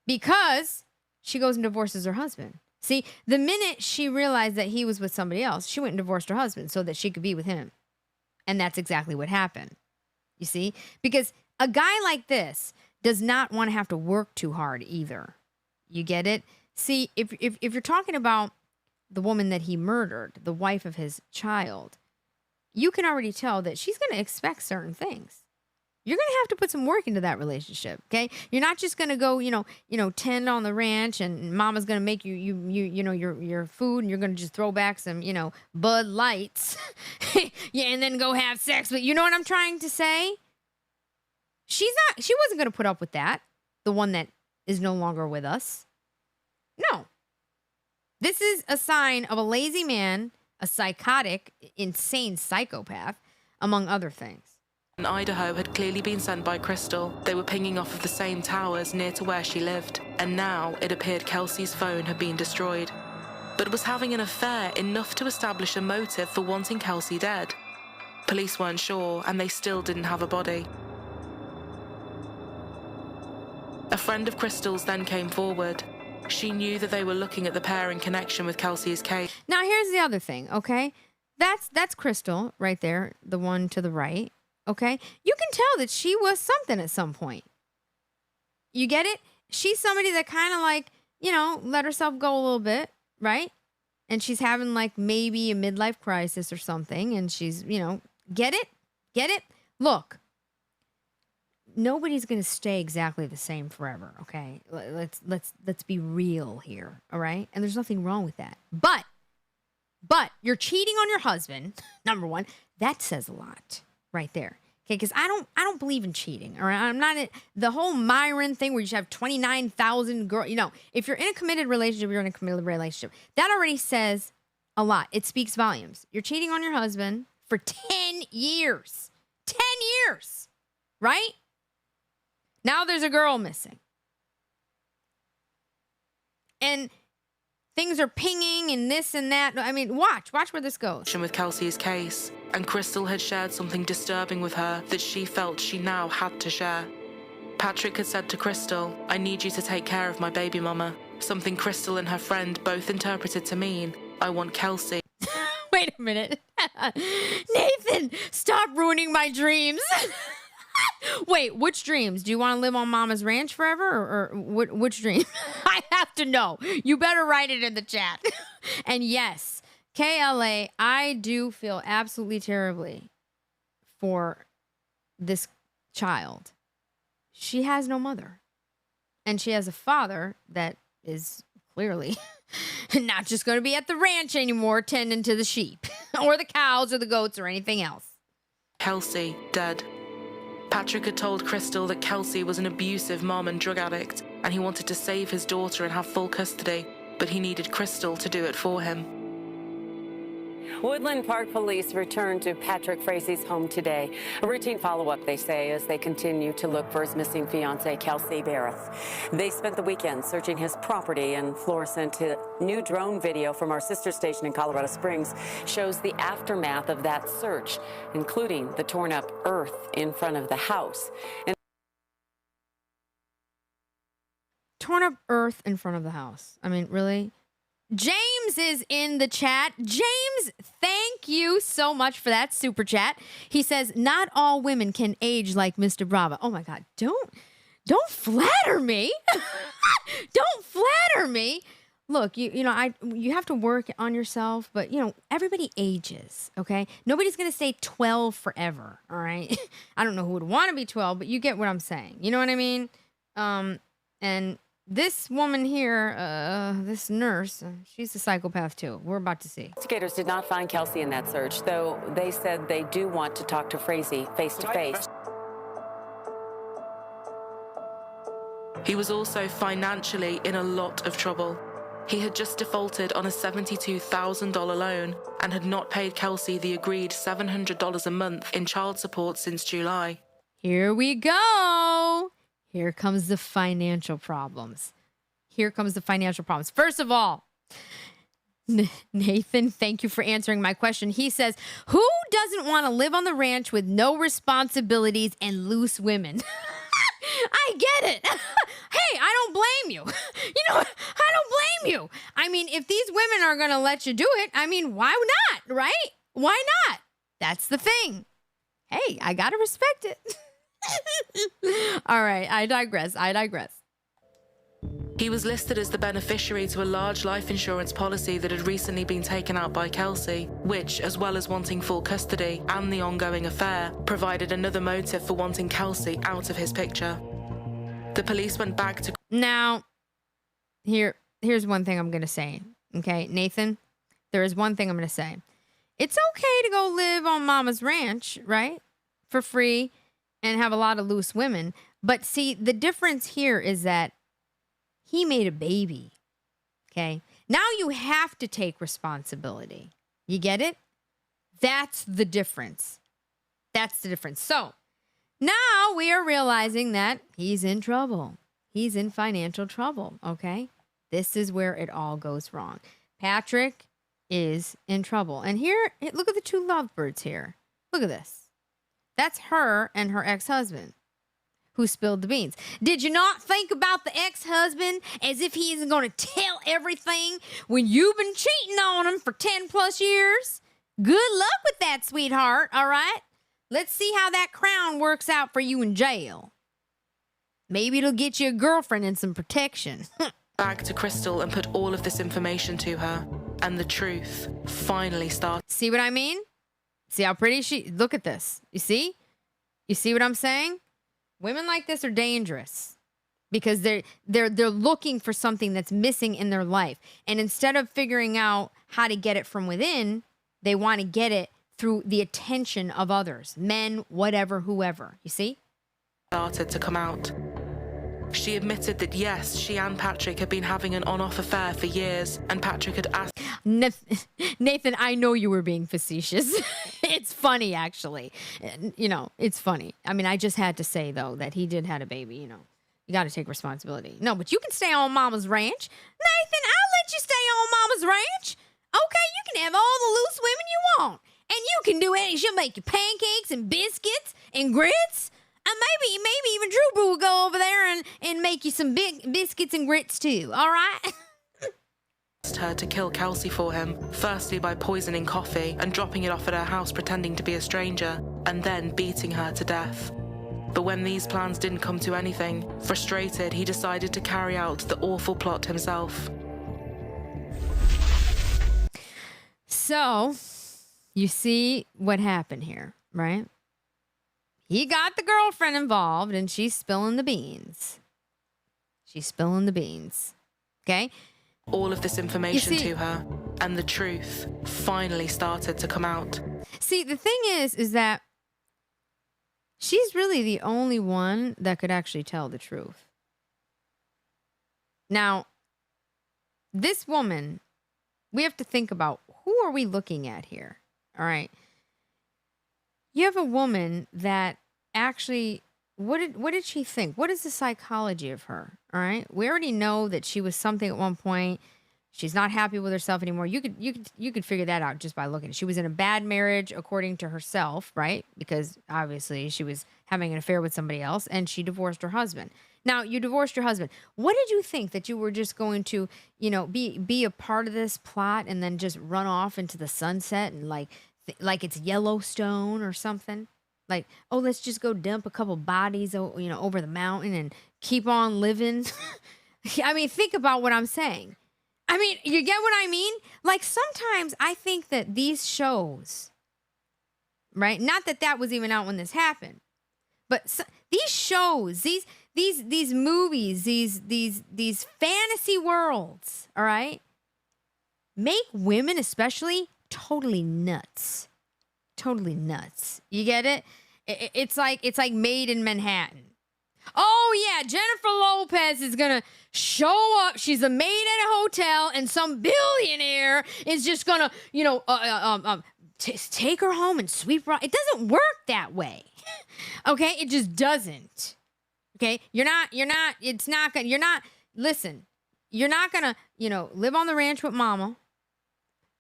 because she goes and divorces her husband. See, the minute she realized that he was with somebody else, she went and divorced her husband so that she could be with him. And that's exactly what happened. You see? Because a guy like this does not want to have to work too hard either. You get it? See, if you're talking about the woman that he murdered, the wife of his child, you can already tell that she's going to expect certain things. You're going to have to put some work into that relationship, okay? You're not just going to go, tend on the ranch and mama's going to make you your food and you're going to just throw back some, Bud Lights and then go have sex. But you know what I'm trying to say? She wasn't going to put up with that, the one that is no longer with us. No. This is a sign of a lazy man, a psychotic, insane psychopath, among other things. Idaho had clearly been sent by Crystal. They were pinging off of the same towers near to where she lived. And now it appeared Kelsey's phone had been destroyed. But was having an affair enough to establish a motive for wanting Kelsey dead? Police weren't sure, and they still didn't have a body. A friend of Crystal's then came forward. She knew that they were looking at the pair in connection with Kelsey's case. Now, here's the other thing, okay? That's Crystal right there, the one to the right. Okay, you can tell that she was something at some point. You get it? She's somebody that kind of like, let herself go a little bit, right? And she's having like maybe a midlife crisis or something. And she's, get it? Get it? Look, nobody's going to stay exactly the same forever. Okay, let's be real here. All right. And there's nothing wrong with that. But you're cheating on your husband. Number one, that says a lot. Right there. Okay, because I don't believe in cheating. All right, I'm not the whole Myron thing where you should have 29,000 girls. If you're in a committed relationship, you're in a committed relationship. That already says a lot. It speaks volumes. You're cheating on your husband for 10 years. 10 years, right? Now there's a girl missing, and things are pinging and this and that. I mean, watch where this goes. With Kelsey's case, and Crystal had shared something disturbing with her that she felt she now had to share. Patrick had said to Crystal, "I need you to take care of my baby mama." Something Crystal and her friend both interpreted to mean, "I want Kelsey." Wait a minute. Nathan, stop ruining my dreams. Wait, which dreams? Do you want to live on Mama's ranch forever or which dream? I have to know. You better write it in the chat. And yes, KLA, I do feel absolutely terribly for this child. She has no mother. And she has a father that is clearly not just going to be at the ranch anymore tending to the sheep or the cows or the goats or anything else. Kelsey, dead. Patrick had told Crystal that Kelsey was an abusive mom and drug addict, and he wanted to save his daughter and have full custody, but he needed Crystal to do it for him. Woodland Park police returned to Patrick Frazie's home today. A routine follow-up, they say, as they continue to look for his missing fiancée, Kelsey Berreth. They spent the weekend searching his property, and Flora sent a new drone video from our sister station in Colorado Springs shows the aftermath of that search, including the torn-up earth in front of the house. Torn up earth in front of the house. I mean, really? James is in the chat. James, thank you so much for that super chat. He says, not all women can age like Miss DiBRAVA. Oh my God, don't flatter me. Don't flatter me. look, you have to work on yourself, but everybody ages, okay? Nobody's going to stay 12 forever, all right? I don't know who would want to be 12, but you get what I'm saying. You know what I mean? And this woman here, this nurse, she's a psychopath too. We're about to see. Investigators did not find Kelsey in that search, though they said they do want to talk to Frazee face to face. He was also financially in a lot of trouble. He had just defaulted on a $72,000 loan and had not paid Kelsey the agreed $700 a month in child support since July. Here we go. Here comes the financial problems. Here comes the financial problems. First of all, Nathan, thank you for answering my question. He says, who doesn't want to live on the ranch with no responsibilities and loose women? I get it. Hey, I don't blame you. I don't blame you. I mean, if these women are going to let you do it, I mean, why not, right? Why not? That's the thing. Hey, I got to respect it. All right, I digress. He was listed as the beneficiary to a large life insurance policy that had recently been taken out by Kelsey, which, as well as wanting full custody and the ongoing affair, provided another motive for wanting Kelsey out of his picture. The police went back to... Now, here's one thing I'm going to say, okay? Nathan, there is one thing I'm going to say. It's okay to go live on Mama's ranch, right? For free and have a lot of loose women. But see, the difference here is that he made a baby, okay? Now you have to take responsibility. You get it? That's the difference. That's the difference. So now we are realizing that he's in trouble. He's in financial trouble, okay? This is where it all goes wrong. Patrick is in trouble. And here, look at the two lovebirds here. Look at this. That's her and her ex-husband who spilled the beans. Did you not think about the ex-husband as if he isn't going to tell everything when you've been cheating on him for 10 plus years? Good luck with that, sweetheart, all right? Let's see how that crown works out for you in jail. Maybe it'll get you a girlfriend and some protection. Back to Crystal and put all of this information to her. And the truth finally started. See what I mean? See how pretty she... Look at this. You see? You see what I'm saying? Women like this are dangerous because they're looking for something that's missing in their life. And instead of figuring out how to get it from within, they want to get it through the attention of others. Men, whatever, whoever. You see? Started to come out. She admitted that yes, she and Patrick had been having an on-off affair for years, and Patrick had asked... Nathan, I know you were being facetious. It's funny, actually. It's funny. I mean, I just had to say, though, that he did have a baby, You got to take responsibility. No, but you can stay on Mama's ranch. Nathan, I'll let you stay on Mama's ranch. Okay, you can have all the loose women you want. And you can do it. She'll make you pancakes and biscuits and grits. And maybe even Drew Brew will go over there and make you some big biscuits and grits, too. All right? her to kill Kelsey for him, firstly by poisoning coffee and dropping it off at her house pretending to be a stranger, and then beating her to death. But when these plans didn't come to anything, frustrated, he decided to carry out the awful plot himself. So, you see what happened here, right? He got the girlfriend involved and she's spilling the beans. She's spilling the beans. Okay? All of this information to her, and the truth finally started to come out. See, the thing is that she's really the only one that could actually tell the truth. Now, this woman, we have to think about, who are we looking at here? All right. You have a woman that actually, what did she think? What is the psychology of her? All right. We already know that she was something at one point. She's not happy with herself anymore. You could figure that out just by looking. She was in a bad marriage, according to herself, right? Because obviously she was having an affair with somebody else, and she divorced her husband. Now, you divorced your husband. What did you think, that you were just going to, be a part of this plot and then just run off into the sunset and like it's Yellowstone or something? Like, oh, let's just go dump a couple bodies, over the mountain and keep on living. I mean, think about what I'm saying. I mean, you get what I mean? Like, sometimes I think that these shows, right? Not that that was even out when this happened, but these shows, these movies, these fantasy worlds, all right, make women especially totally nuts. Totally nuts. You get it? It's like Made in Manhattan. Oh yeah, Jennifer Lopez is gonna show up. She's a maid at a hotel, and some billionaire is just gonna, take her home and sweep her. It doesn't work that way. Okay, it just doesn't. Okay, you're not. Listen, you're not gonna, live on the ranch with mama,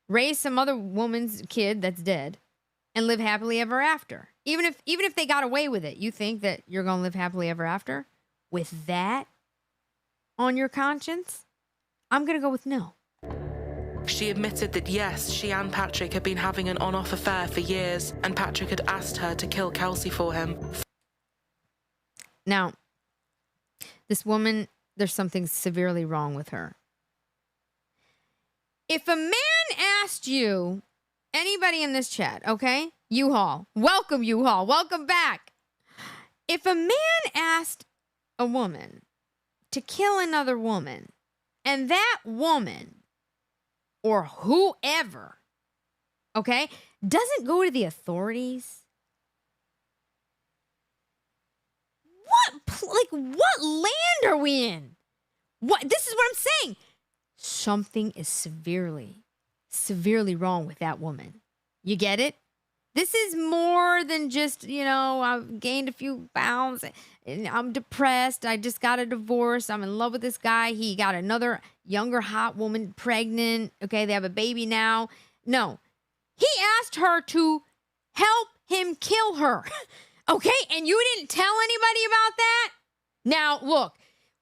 raise some other woman's kid that's dead, and live happily ever after. Even if they got away with it, you think that you're going to live happily ever after? With that on your conscience? I'm going to go with no. She admitted that yes, she and Patrick had been having an on-off affair for years, and Patrick had asked her to kill Kelsey for him. Now, this woman, there's something severely wrong with her. If a man asked you, anybody in this chat, okay? U-Haul. Welcome, U-Haul. Welcome back. If a man asked a woman to kill another woman, and that woman or whoever, okay, doesn't go to the authorities, what land are we in? This is what I'm saying. Something is severely wrong with that woman. You get it? This is more than just, I've gained a few pounds and I'm depressed. I just got a divorce. I'm in love with this guy. He got another younger hot woman pregnant. Okay, they have a baby now. No, he asked her to help him kill her. Okay, and you didn't tell anybody about that? Now, look,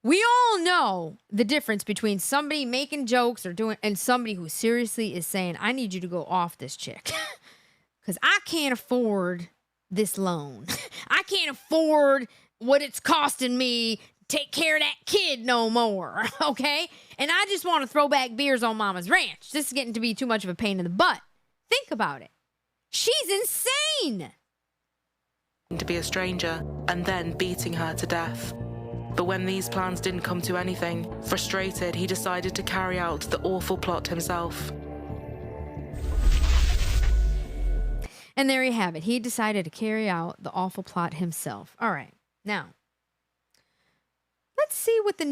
we all know the difference between somebody making jokes or doing and somebody who seriously is saying, I need you to go off this chick. Because I can't afford this loan. I can't afford what it's costing me to take care of that kid no more, okay? And I just want to throw back beers on Mama's Ranch. This is getting to be too much of a pain in the butt. Think about it. She's insane. To be a stranger and then beating her to death. But when these plans didn't come to anything, frustrated, he decided to carry out the awful plot himself. And there you have it. He decided to carry out the awful plot himself. All right. Now, let's see what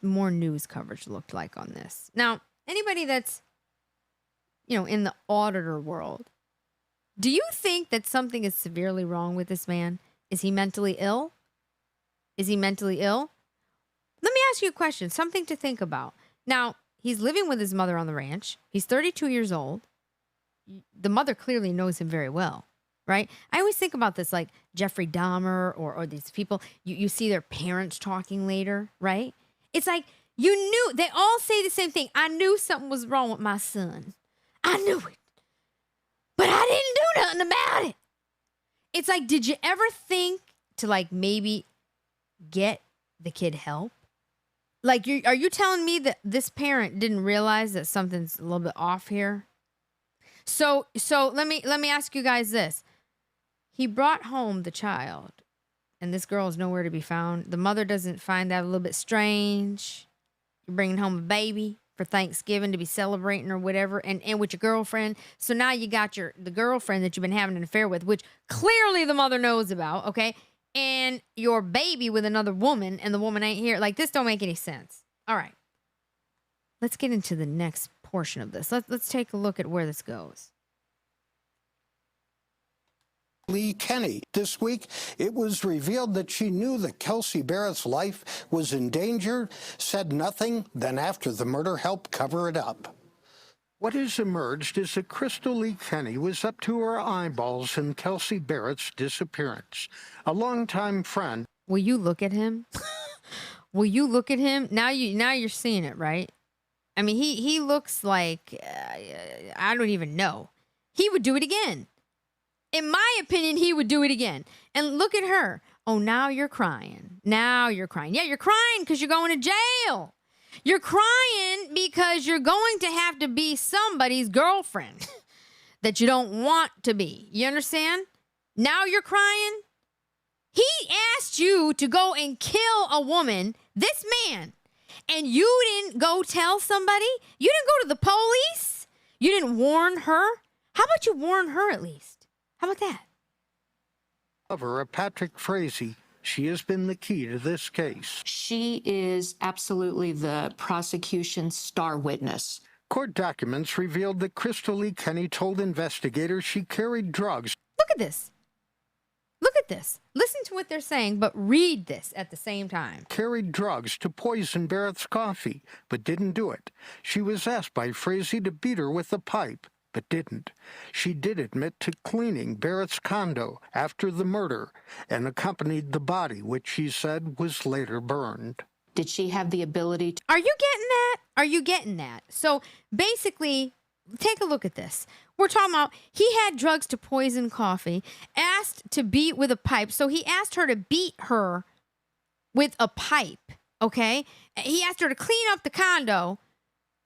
more news coverage looked like on this. Now, anybody that's, in the auditor world, do you think that something is severely wrong with this man? Is he mentally ill? Let me ask you a question, something to think about. Now, he's living with his mother on the ranch. He's 32 years old. The mother clearly knows him very well, right? I always think about this, like Jeffrey Dahmer or these people. You see their parents talking later, right? It's like, they all say the same thing. I knew something was wrong with my son. I knew it. But I didn't do nothing about it. It's like, did you ever think to maybe get the kid help? Are you telling me that this parent didn't realize that something's a little bit off here? So let me ask you guys this. He brought home the child, and this girl is nowhere to be found. The mother doesn't find that a little bit strange. You're bringing home a baby for Thanksgiving to be celebrating or whatever, and with your girlfriend. So now you got the girlfriend that you've been having an affair with, which clearly the mother knows about, okay? And your baby with another woman, and the woman ain't here. This don't make any sense. All right. Let's get into the next portion of this. Let's take a look at where this goes. Lee Kenny. This week, it was revealed that she knew that Kelsey Berreth's life was in danger, said nothing, then after the murder helped cover it up. What has emerged is that Crystal Lee Kenny was up to her eyeballs in Kelsey Berreth's disappearance. A longtime friend. Will you look at him? Will you look at him? Now you're seeing it, right? I mean, he looks like, I don't even know. He would do it again. In my opinion, he would do it again. And look at her. Oh, now you're crying. Yeah, you're crying because you're going to jail. You're crying because you're going to have to be somebody's girlfriend that you don't want to be. You understand? Now you're crying. He asked you to go and kill a woman, this man, and you didn't go tell somebody? You didn't go to the police? You didn't warn her? How about you warn her at least? How about that? Of Patrick Frazee. She has been the key to this case. She is absolutely the prosecution's star witness. Court documents revealed that Crystal Lee Kenny told investigators she carried drugs. Look at this. Look at this. Listen to what they're saying, but read this at the same time. Carried drugs to poison Barrett's coffee, but didn't do it. She was asked by Frazee to beat her with a pipe, but didn't. She did admit to cleaning Barrett's condo after the murder and accompanied the body, which she said was later burned. Did she have the ability to... Are you getting that? Are you getting that? So basically, take a look at this. We're talking about he had drugs to poison coffee, asked to beat with a pipe. So he asked her to beat her with a pipe, okay? He asked her to clean up the condo,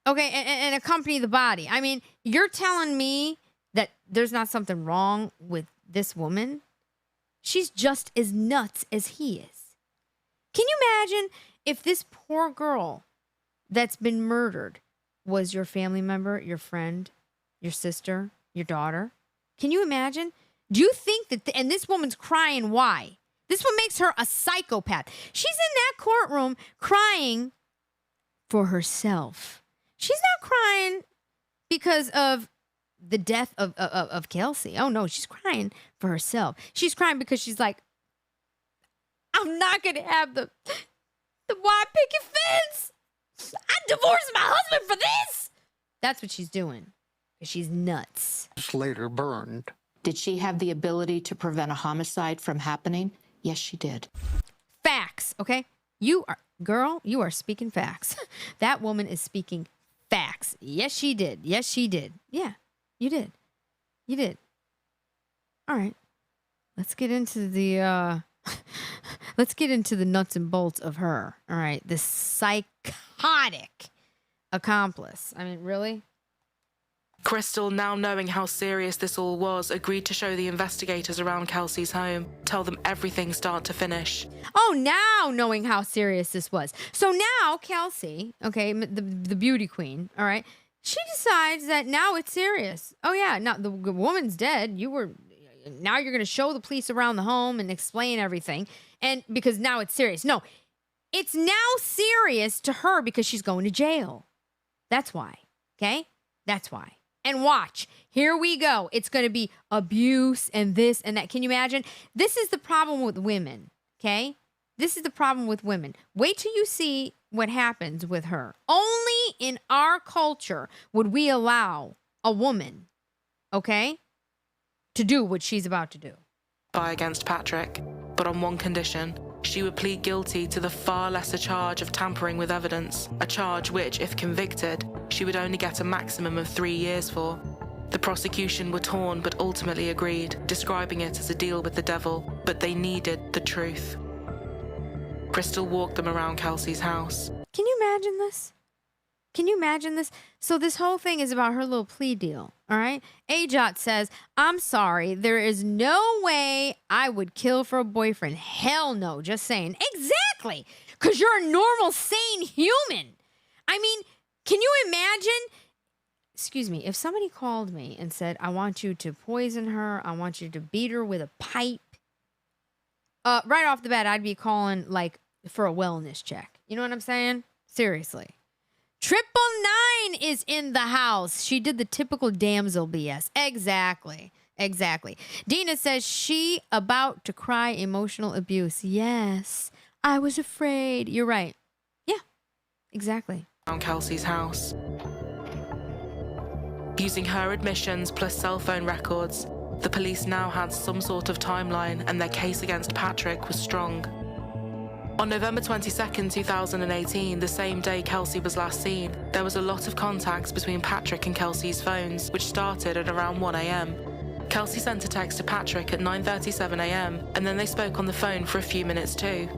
okay, and accompany the body. I mean, you're telling me that there's not something wrong with this woman? She's just as nuts as he is. Can you imagine if this poor girl that's been murdered was your family member, your friend, your sister, your daughter? Can you imagine? Do you think that, and this woman's crying, why? This one makes her a psychopath. She's in that courtroom crying for herself. She's not crying because of the death of Kelsey. Oh, no, she's crying for herself. She's crying because she's like, I'm not going to have the white picket fence. I divorced my husband for this. That's what she's doing. She's nuts. Later burned. Did she have the ability to prevent a homicide from happening? Yes, she did. Facts, okay? You are speaking facts. That woman is speaking facts. Yes, she did. Yes, she did. Yeah, you did. You did. All right. Let's get into the nuts and bolts of her. All right. This psychotic accomplice. I mean, really? Crystal, now knowing how serious this all was, agreed to show the investigators around Kelsey's home, tell them everything start to finish. Oh, now knowing how serious this was. So now Kelsey, okay, the beauty queen, all right, she decides that now it's serious. Oh, yeah, now the woman's dead. Now you're going to show the police around the home and explain everything. And because now it's serious. No, it's now serious to her because she's going to jail. That's why, okay? That's why. And watch, here we go. It's going to be abuse and this and that. Can you imagine? This is the problem with women, okay? This is the problem with women. Wait till you see what happens with her. Only in our culture would we allow a woman, okay, to do what she's about to do. Against Patrick, but on one condition. She would plead guilty to the far lesser charge of tampering with evidence, a charge which, if convicted, she would only get a maximum of 3 years for. The prosecution were torn but ultimately agreed, describing it as a deal with the devil, but they needed the truth. Crystal walked them around Kelsey's house. Can you imagine this? Can you imagine this? So this whole thing is about her little plea deal, all right? Ajot says, I'm sorry, there is no way I would kill for a boyfriend. Hell no, just saying. Exactly, because you're a normal, sane human. I mean, can you imagine? Excuse me, if somebody called me and said, I want you to poison her, I want you to beat her with a pipe, right off the bat, I'd be calling, like, for a wellness check. You know what I'm saying? Seriously. 999 is in the house. She did the typical damsel BS. Exactly. Dina says she about to cry emotional abuse. Yes, I was afraid. You're right. Yeah, exactly. Around Kelsey's house. Using her admissions plus cell phone records, the police now had some sort of timeline and their case against Patrick was strong. On November 22nd, 2018, the same day Kelsey was last seen, there was a lot of contacts between Patrick and Kelsey's phones, which started at around 1 a.m. Kelsey sent a text to Patrick at 9:37 a.m., and then they spoke on the phone for a few minutes too.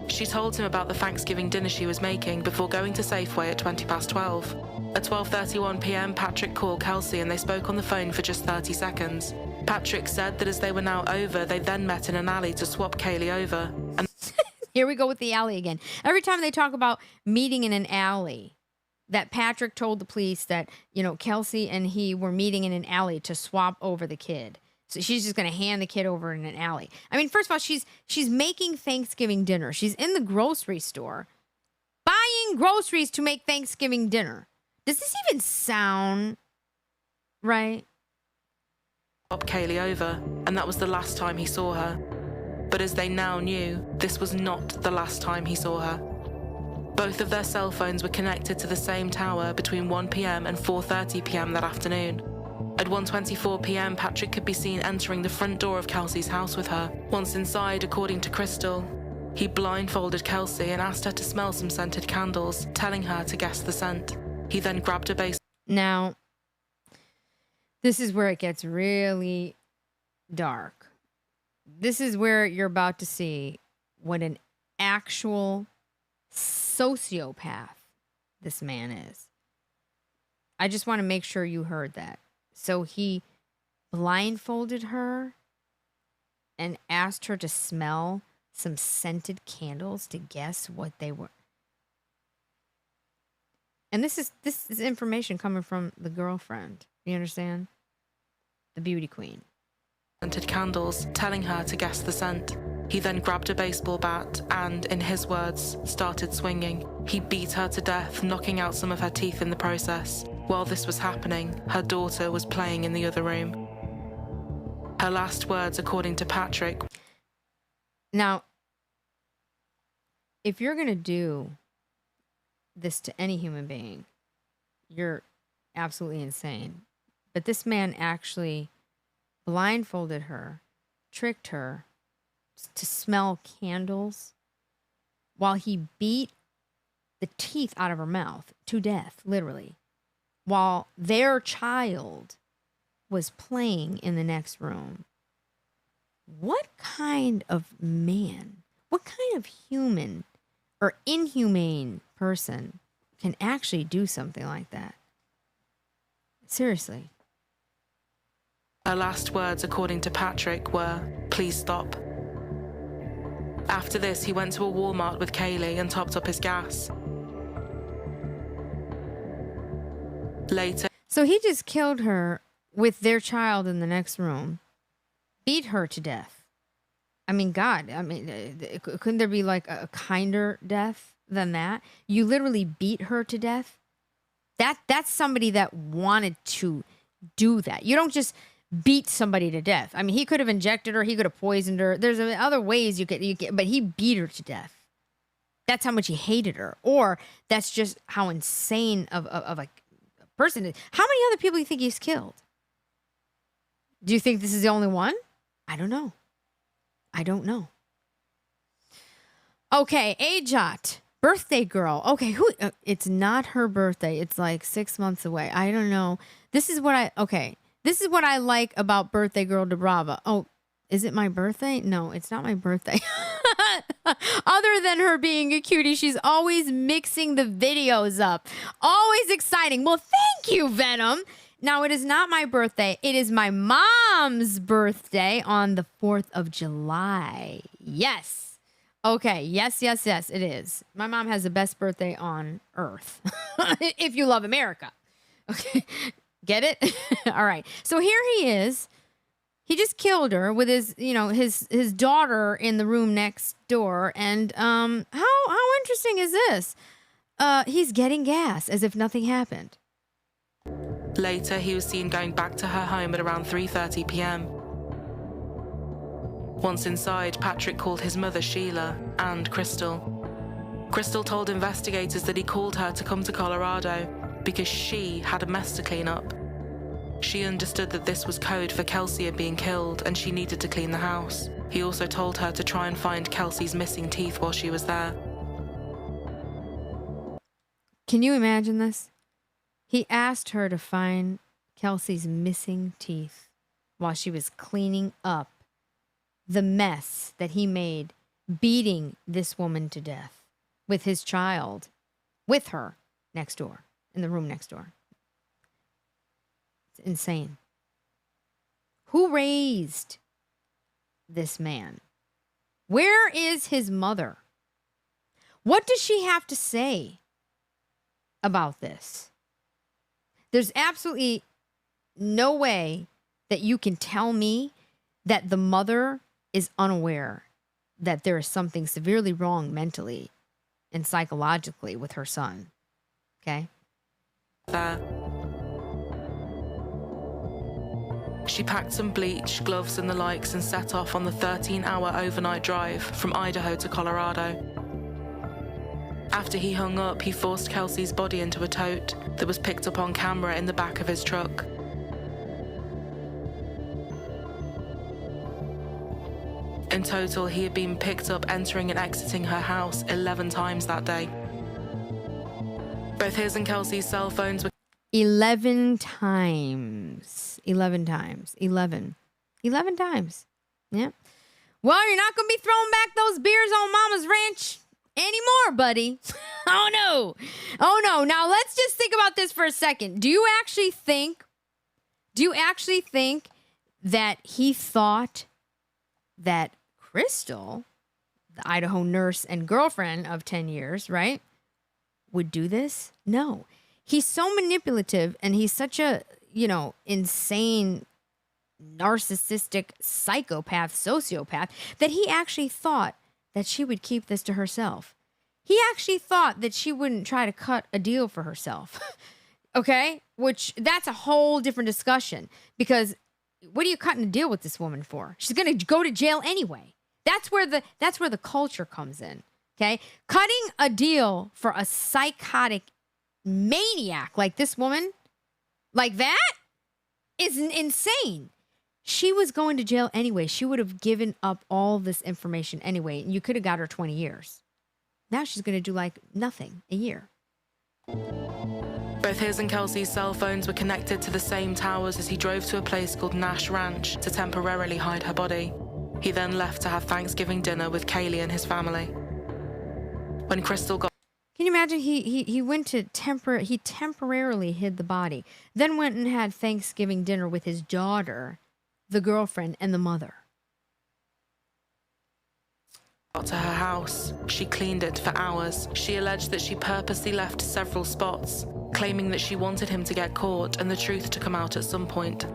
She told him about the Thanksgiving dinner she was making before going to Safeway at 12:20. At 12:31 p.m., Patrick called Kelsey and they spoke on the phone for just 30 seconds. Patrick said that as they were now over, they then met in an alley to swap Kaylee over. And here we go with the alley again. Every time they talk about meeting in an alley, that Patrick told the police that, you know, Kelsey and he were meeting in an alley to swap over the kid. So she's just going to hand the kid over in an alley. I mean, first of all, she's making Thanksgiving dinner. She's in the grocery store buying groceries to make Thanksgiving dinner. Does this even sound right? Swap Kaylee over, and that was the last time he saw her. But as they now knew, this was not the last time he saw her. Both of their cell phones were connected to the same tower between 1 p.m. and 4:30 p.m. that afternoon. At 1:24 p.m., Patrick could be seen entering the front door of Kelsey's house with her. Once inside, according to Crystal, he blindfolded Kelsey and asked her to smell some scented candles, telling her to guess the scent. He then grabbed a base. Now, this is where it gets really dark. This is where you're about to see what an actual sociopath this man is. I just want to make sure you heard that. So he blindfolded her and asked her to smell some scented candles to guess what they were. And this is information coming from the girlfriend. You understand? The beauty queen. Scented candles, telling her to guess the scent. He then grabbed a baseball bat and, in his words, started swinging. He beat her to death, knocking out some of her teeth in the process. While this was happening, her daughter was playing in the other room. Her last words, according to Patrick. Now, if you're going to do this to any human being, you're absolutely insane. But this man actually blindfolded her, tricked her to smell candles while he beat the teeth out of her mouth to death, literally, while their child was playing in the next room. What kind of man, what kind of human or inhumane person can actually do something like that? Seriously. Her last words, according to Patrick, were, "Please stop." After this, he went to a Walmart with Kaylee and topped up his gas. Later. So he just killed her with their child in the next room, beat her to death. I mean, God, I mean, couldn't there be like a kinder death than that? You literally beat her to death. That's somebody that wanted to do that. You don't just beat somebody to death. I mean, he could have injected her. He could have poisoned her. There's other ways you could, but he beat her to death. That's how much he hated her. Or that's just how insane of a person is. How many other people do you think he's killed? Do you think this is the only one? I don't know. I don't know. Okay, Ajot, birthday girl. Okay, who? It's not her birthday. It's like 6 months away. I don't know. This is what I like about birthday girl DiBRAVA. Oh, is it my birthday? No, it's not my birthday. Other than her being a cutie, she's always mixing the videos up. Always exciting. Well, thank you, Venom. Now, it is not my birthday. It is my mom's birthday on the 4th of July. Yes. Okay. Yes, it is. My mom has the best birthday on earth. If you love America. Okay. Get it? All right. So here he is. He just killed her with his, his daughter in the room next door. And how interesting is this? He's getting gas as if nothing happened. Later, he was seen going back to her home at around 3:30 p.m. Once inside, Patrick called his mother Sheila and Crystal. Crystal told investigators that he called her to come to Colorado because she had a mess to clean up. She understood that this was code for Kelsey being killed and she needed to clean the house. He also told her to try and find Kelsey's missing teeth while she was there. Can you imagine this? He asked her to find Kelsey's missing teeth while she was cleaning up the mess that he made beating this woman to death with his child, with her next door, in the room next door. It's insane. Who raised this man? Where is his mother? What does she have to say about this? There's absolutely no way that you can tell me that the mother is unaware that there is something severely wrong mentally and psychologically with her son. Okay? She packed some bleach, gloves and the likes and set off on the 13-hour overnight drive from Idaho to Colorado. After he hung up, he forced Kelsey's body into a tote that was picked up on camera in the back of his truck. In total, he had been picked up entering and exiting her house 11 times that day. Both his and Kelsey's cell phones were 11 times. 11 times. 11. 11 times. Yeah. Well, you're not going to be throwing back those beers on Mama's Ranch anymore, buddy. Oh, no. Oh, no. Now, let's just think about this for a second. Do you actually think that he thought that Crystal, the Idaho nurse and girlfriend of 10 years, right, would do this? No. He's so manipulative and he's such a, insane, narcissistic psychopath, sociopath, that he actually thought that she would keep this to herself. He actually thought that she wouldn't try to cut a deal for herself. Okay? Which, that's a whole different discussion. Because what are you cutting a deal with this woman for? She's going to go to jail anyway. That's where the culture comes in. Okay? Cutting a deal for a psychotic maniac like this woman, like that, is insane. She was going to jail anyway. She would have given up all this information anyway, and you could have got her 20 years. Now she's going to do like nothing a year. Both his and Kelsey's cell phones were connected to the same towers as he drove to a place called Nash Ranch to temporarily hide her body. He then left to have Thanksgiving dinner with Kaylee and his family. When Crystal got... Can you imagine? He went to he temporarily hid the body, then went and had Thanksgiving dinner with his daughter, the girlfriend, and the mother. To her house. She cleaned it for hours. She alleged that she purposely left several spots, claiming that she wanted him to get caught and the truth to come out at some point.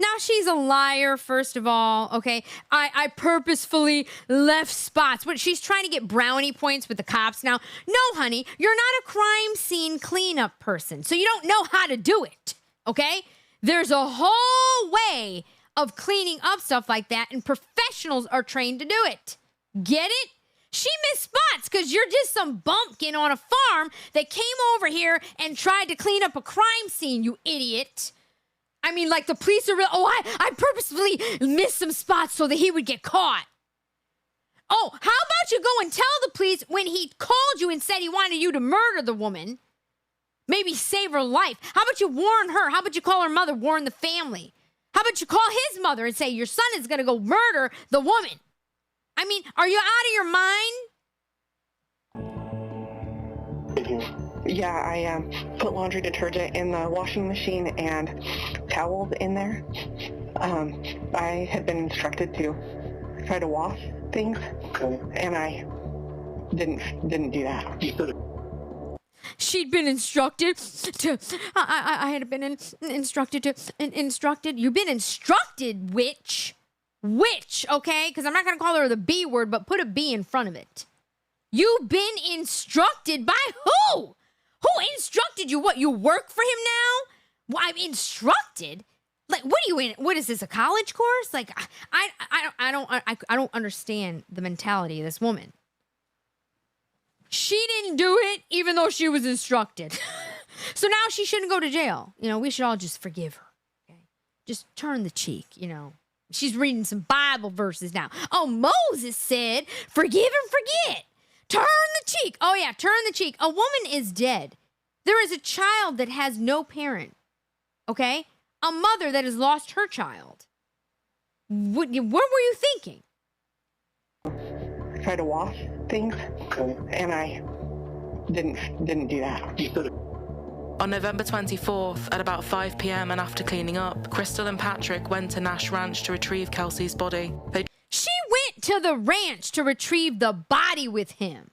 Now she's a liar, first of all, okay? I purposefully left spots. What, she's trying to get brownie points with the cops now? No, honey, you're not a crime scene cleanup person, so you don't know how to do it, okay? There's a whole way of cleaning up stuff like that, and professionals are trained to do it. Get it? She missed spots because you're just some bumpkin on a farm that came over here and tried to clean up a crime scene, you idiot. I mean, like the police are real. Oh, I purposefully missed some spots so that he would get caught. Oh, how about you go and tell the police when he called you and said he wanted you to murder the woman, maybe save her life? How about you warn her? How about you call her mother, warn the family? How about you call his mother and say your son is going to go murder the woman? I mean, are you out of your mind? Yeah, I put laundry detergent in the washing machine and towels in there. I had been instructed to try to wash things, and I didn't do that. She'd been instructed to. I had been instructed to. Instructed. You've been instructed, witch. Witch, okay? Because I'm not going to call her the B word, but put a B in front of it. You've been instructed by who? Who instructed you? What, you work for him now? Well, I'm instructed? Like, what are you in? What is this, a college course? Like, I don't understand the mentality of this woman. She didn't do it, even though she was instructed. So now she shouldn't go to jail. We should all just forgive her. Okay? Just turn the cheek, She's reading some Bible verses now. Oh, Moses said, forgive and forget. Turn the cheek. Oh, yeah, turn the cheek. A woman is dead. There is a child that has no parent, okay? A mother that has lost her child. What were you thinking? try to wash things, and I didn't do that. On November 24th, at about 5 p.m. and after cleaning up, Crystal and Patrick went to Nash Ranch to retrieve Kelsey's body. She went to the ranch to retrieve the body with him,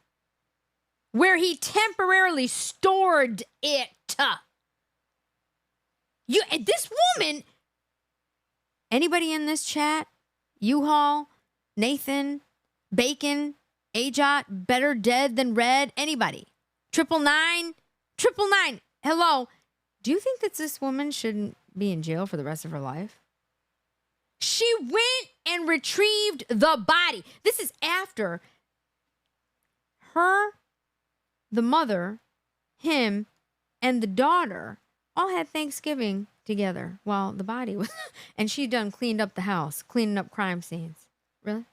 where he temporarily stored it. This woman, anybody in this chat, U-Haul, Nathan, Bacon, Ajot, better dead than red, anybody, 999, hello, do you think that this woman shouldn't be in jail for the rest of her life? She went and retrieved the body. This is after her, the mother, him, and the daughter all had Thanksgiving together while the body was, and she done cleaned up the house, cleaning up crime scenes. Really?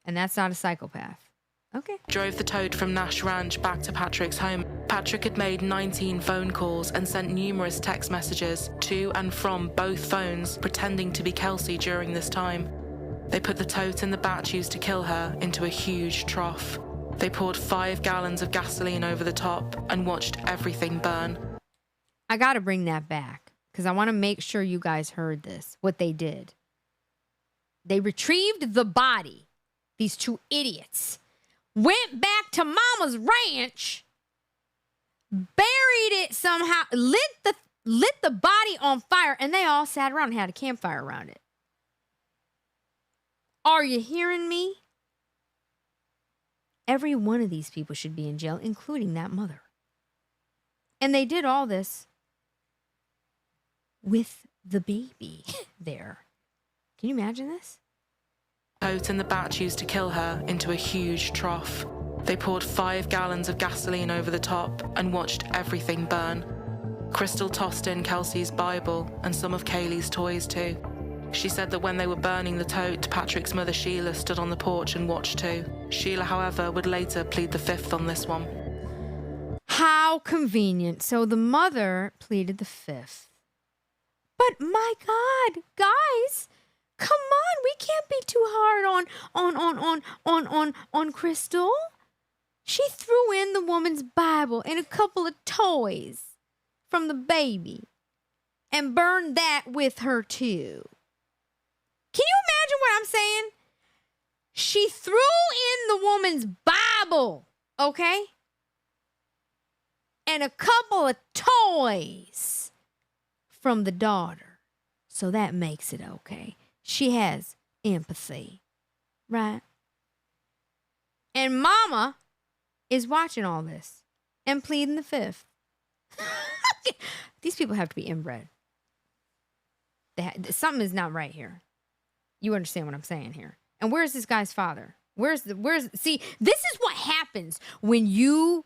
And that's not a psychopath. Okay. Drove the tote from Nash Ranch back to Patrick's home. Patrick had made 19 phone calls and sent numerous text messages to and from both phones, pretending to be Kelsey during this time. They put the tote and the batch used to kill her into a huge trough. They poured 5 gallons of gasoline over the top and watched everything burn. I got to bring that back because I want to make sure you guys heard this, what they did. They retrieved the body. These two idiots went back to Mama's ranch, buried it somehow, lit the body on fire, and they all sat around and had a campfire around it. Are you hearing me? Every one of these people should be in jail, including that mother. And they did all this with the baby there. Can you imagine this? Tote and the batch used to kill her into a huge trough. They poured 5 gallons of gasoline over the top and watched everything burn. Crystal tossed in Kelsey's Bible and some of Kaylee's toys too. She said that when they were burning the tote, Patrick's mother Sheila stood on the porch and watched too. Sheila, however, would later plead the fifth on this one. How convenient. So the mother pleaded the fifth. But my God, guys, come on, we can't be too hard on Crystal. She threw in the woman's Bible and a couple of toys from the baby and burned that with her too. Can you imagine what I'm saying? She threw in the woman's Bible, okay? And a couple of toys from the daughter. So that makes it okay. She has empathy, right? And Mama is watching all this and pleading the fifth. These people have to be inbred. Something is not right here. You understand what I'm saying here. And where's this guy's father? See, this is what happens when you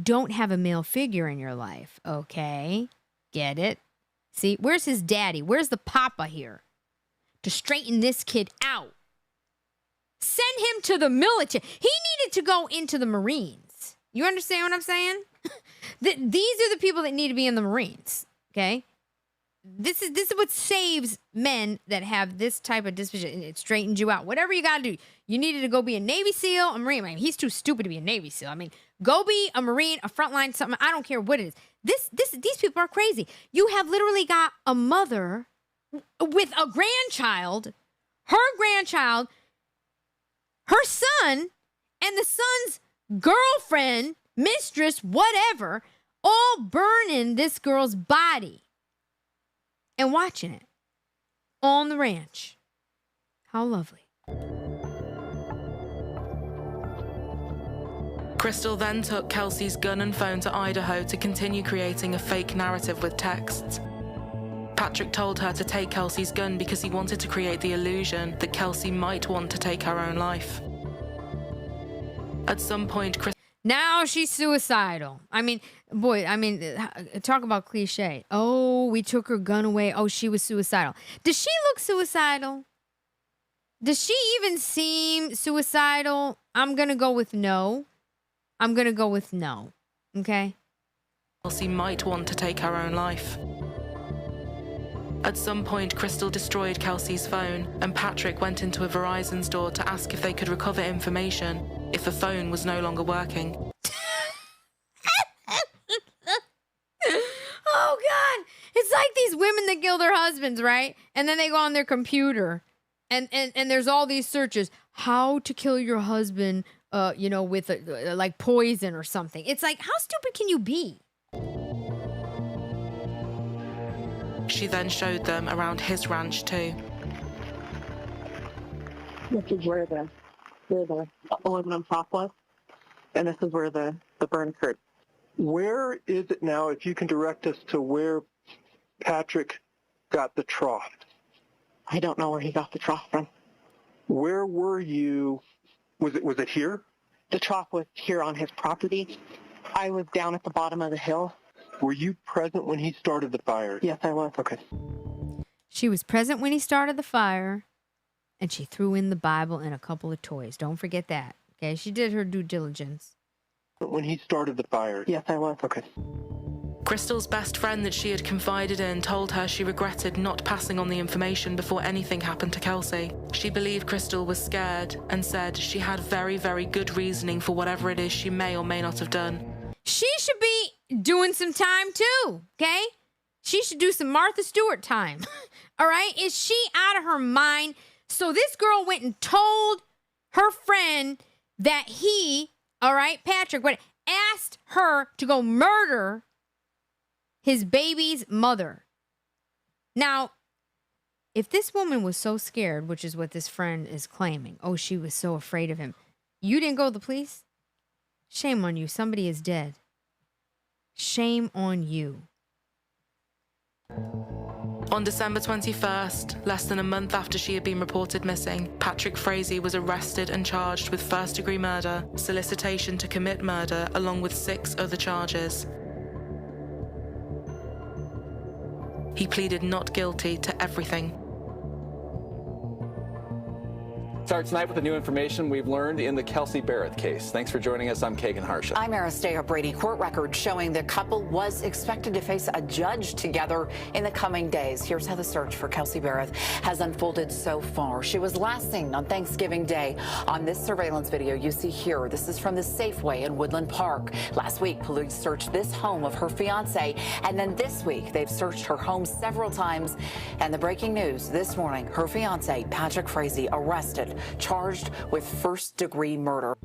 don't have a male figure in your life, okay? Get it? See, where's his daddy? Where's the papa here to straighten this kid out? Send him to the military. He needed to go into the Marines. You understand what I'm saying? These are the people that need to be in the Marines, okay? This is what saves men that have this type of disposition. It straightens you out. Whatever you got to do. You needed to go be a Navy SEAL, a Marine. I mean, he's too stupid to be a Navy SEAL. I mean, go be a Marine, a frontline, something. I don't care what it is. These people are crazy. You have literally got a mother with a grandchild, her son, and the son's girlfriend, mistress, whatever, all burning this girl's body. And watching it on the ranch. How lovely. Crystal then took Kelsey's gun and phone to Idaho to continue creating a fake narrative with texts. Patrick told her to take Kelsey's gun because he wanted to create the illusion that Kelsey might want to take her own life. At some point, now she's suicidal. Talk about cliche. Oh, we took her gun away. Oh, she was suicidal. Does she look suicidal? Does she even seem suicidal? I'm going to go with no. Okay? Kelsey might want to take her own life. At some point, Crystal destroyed Kelsey's phone, and Patrick went into a Verizon store to ask if they could recover information if the phone was no longer working. Oh, God. It's like these women that kill their husbands, right? And then they go on their computer, and there's all these searches. How to kill your husband, with like poison or something. It's like, how stupid can you be? She then showed them around his ranch, too. This is where the aluminum top was, and this is where the burn occurred. Where is it now, if you can direct us to where Patrick got the trough? I don't know where he got the trough from. Where were you? Was it here? The trough was here on his property. I was down at the bottom of the hill. Were you present when he started the fire? Yes, I was. Okay. She was present when he started the fire, and she threw in the Bible and a couple of toys. Don't forget that. Okay, she did her due diligence. When he started the fire? Yes, I was. Okay. Crystal's best friend that she had confided in told her she regretted not passing on the information before anything happened to Kelsey. She believed Crystal was scared and said she had very, very good reasoning for whatever it is she may or may not have done. She should be doing some time too, okay? She should do some Martha Stewart time. All right? Is she out of her mind? So this girl went and told her friend that he, all right, Patrick, asked her to go murder his baby's mother. Now, if this woman was so scared, which is what this friend is claiming, oh, she was so afraid of him, you didn't go to the police? Shame on you. Somebody is dead. Shame on you. On December 21st, less than a month after she had been reported missing, Patrick Frazee was arrested and charged with first-degree murder, solicitation to commit murder, along with 6 other charges. He pleaded not guilty to everything. Start tonight with the new information we've learned in the Kelsey Berreth case. Thanks for joining us. I'm Kagan Harsha. I'm Aristea Brady. Court records showing the couple was expected to face a judge together in the coming days. Here's how the search for Kelsey Berreth has unfolded so far. She was last seen on Thanksgiving Day. On this surveillance video you see here, this is from the Safeway in Woodland Park. Last week, police searched this home of her fiance, and then this week they've searched her home several times. And the breaking news this morning, her fiance, Patrick Frazee, arrested, charged with first-degree murder.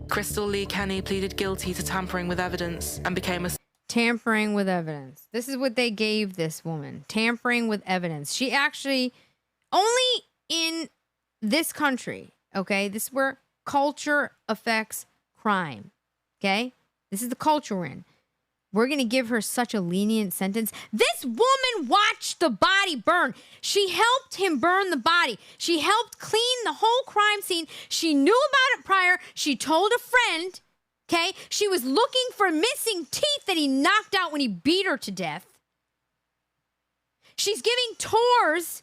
Crystal Lee Kenny pleaded guilty to tampering with evidence and became a... Tampering with evidence. This is what they gave this woman. Tampering with evidence. She actually, only in this country, okay? This is where culture affects crime, okay? This is the culture we're in. We're going to give her such a lenient sentence. This woman watched the body burn. She helped him burn the body. She helped clean the whole crime scene. She knew about it prior. She told a friend, okay? She was looking for missing teeth that he knocked out when he beat her to death. She's giving tours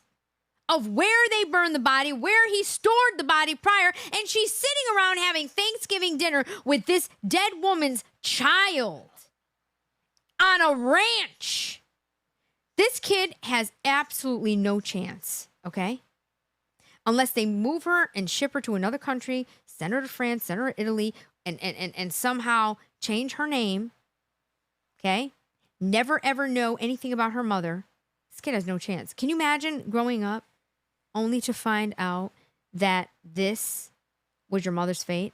of where they burned the body, where he stored the body prior, and she's sitting around having Thanksgiving dinner with this dead woman's child. On a ranch. This kid has absolutely no chance, okay? Unless they move her and ship her to another country, send her to France, send her to Italy, and somehow change her name, okay? Never, ever know anything about her mother. This kid has no chance. Can you imagine growing up only to find out that this was your mother's fate?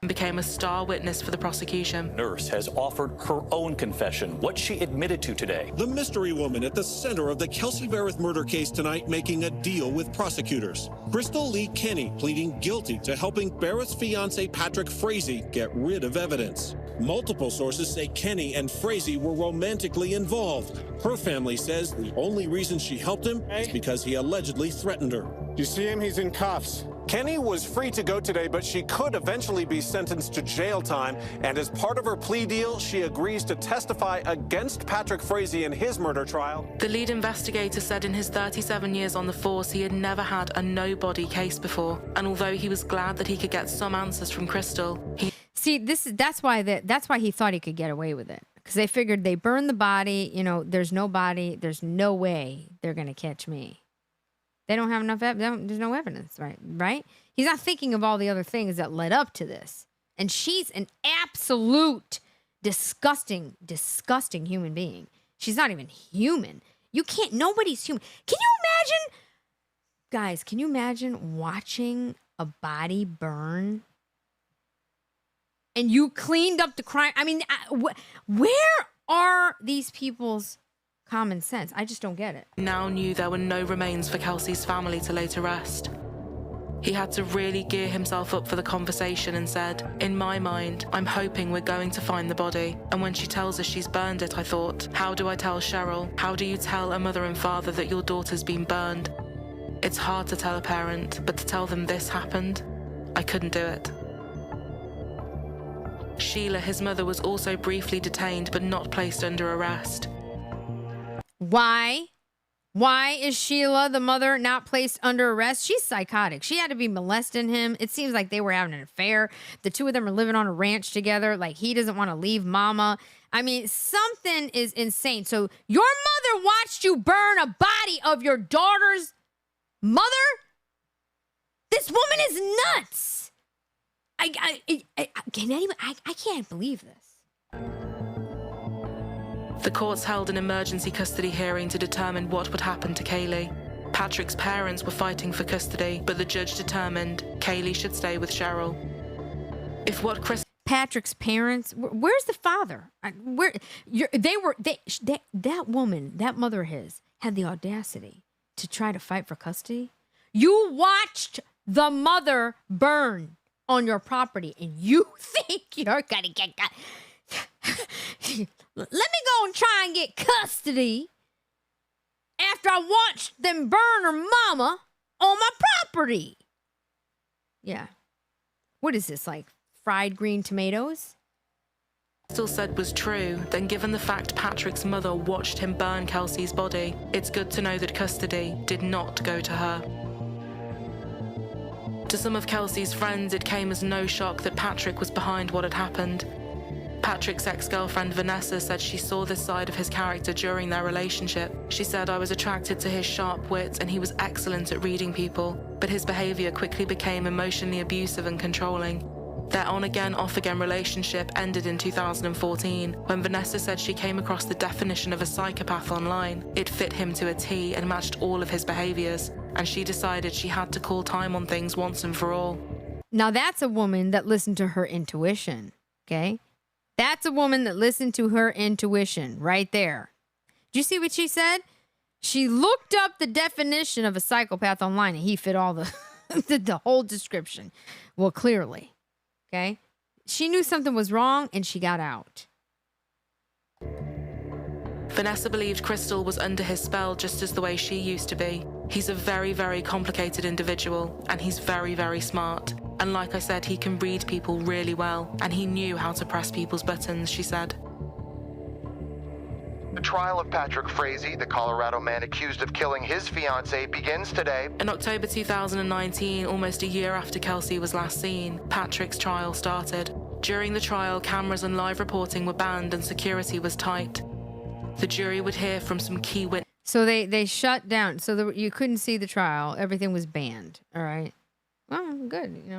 And became a star witness for the prosecution. Nurse has offered her own confession, what she admitted to today. The mystery woman at the center of the Kelsey Berreth murder case tonight making a deal with prosecutors. Crystal Lee Kenny pleading guilty to helping Barrett's fiance Patrick Frazee get rid of evidence. Multiple sources say Kenny and Frazee were romantically involved. Her family says the only reason she helped him is because he allegedly threatened her. You see him? He's in cuffs. Kenny was free to go today, but she could eventually be sentenced to jail time. And as part of her plea deal, she agrees to testify against Patrick Frazee in his murder trial. The lead investigator said in his 37 years on the force, he had never had a nobody case before. And although he was glad that he could get some answers from Crystal, See, that's why he thought he could get away with it. Because they figured they burned the body. You know, there's no body. There's no way they're going to catch me. They don't have enough evidence. There's no evidence, right? He's not thinking of all the other things that led up to this. And she's an absolute disgusting human being. She's not even human. You can't, nobody's human. Can you imagine, guys, can you imagine watching a body burn? And you cleaned up the crime. I mean, where are these people's common sense? I just don't get it. Now knew there were no remains for Kelsey's family to lay to rest. He had to really gear himself up for the conversation and said, in my mind, I'm hoping we're going to find the body. And when she tells us she's burned it, I thought, how do I tell Cheryl? How do you tell a mother and father that your daughter's been burned? It's hard to tell a parent, but to tell them this happened, I couldn't do it. Sheila, his mother, was also briefly detained but not placed under arrest. Why? Why is Sheila, the mother, not placed under arrest? She's psychotic. She had to be molesting him. It seems like they were having an affair. The two of them are living on a ranch together. Like, he doesn't want to leave mama. I mean, something is insane. So your mother watched you burn a body of your daughter's mother? This woman is nuts. I can't believe this. The courts held an emergency custody hearing to determine what would happen to Kaylee. Patrick's parents were fighting for custody, but the judge determined Kaylee should stay with Cheryl. If what Chris... Patrick's parents, where's the father? That woman, that mother of his, had the audacity to try to fight for custody. You watched the mother burn on your property, and you think you're gonna get that. Let me go and try and get custody after I watched them burn her mama on my property. Yeah. What is this, like fried green tomatoes? Still said was true, then given the fact Patrick's mother watched him burn Kelsey's body, it's good to know that custody did not go to her. To some of Kelsey's friends, it came as no shock that Patrick was behind what had happened. Patrick's ex-girlfriend Vanessa said she saw this side of his character during their relationship. She said, I was attracted to his sharp wit and he was excellent at reading people, but his behavior quickly became emotionally abusive and controlling. Their on-again, off-again relationship ended in 2014, when Vanessa said she came across the definition of a psychopath online. It fit him to a T and matched all of his behaviors, and she decided she had to call time on things once and for all. Now that's a woman that listened to her intuition, okay? That's a woman that listened to her intuition right there. Did you see what she said? She looked up the definition of a psychopath online, and he fit all the, the whole description. Well, clearly. Okay? She knew something was wrong, and she got out. Vanessa believed Crystal was under his spell just as the way she used to be. He's a very, very complicated individual, and he's very, very smart. And like I said, he can read people really well, and he knew how to press people's buttons, she said. The trial of Patrick Frazee, the Colorado man accused of killing his fiancée, begins today. In October 2019, almost a year after Kelsey was last seen, Patrick's trial started. During the trial, cameras and live reporting were banned and security was tight. The jury would hear from some key witnesses. So they shut down. So you couldn't see the trial. Everything was banned. All right. Well, good, you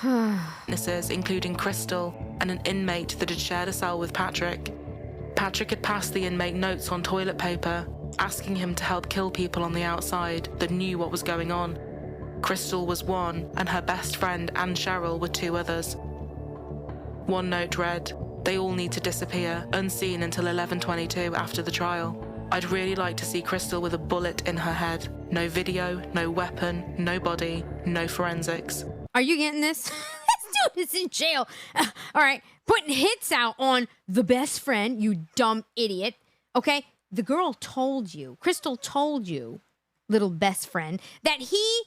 know. Witnesses, including Crystal and an inmate that had shared a cell with Patrick. Patrick had passed the inmate notes on toilet paper, asking him to help kill people on the outside that knew what was going on. Crystal was one, and her best friend and Cheryl were two others. One note read, "They all need to disappear, unseen until 11:22 after the trial. I'd really like to see Crystal with a bullet in her head. No video, no weapon, no body, no forensics." Are you getting this? This dude is in jail. All right. Putting hits out on the best friend, you dumb idiot. Okay? The girl told you, Crystal told you, little best friend, that he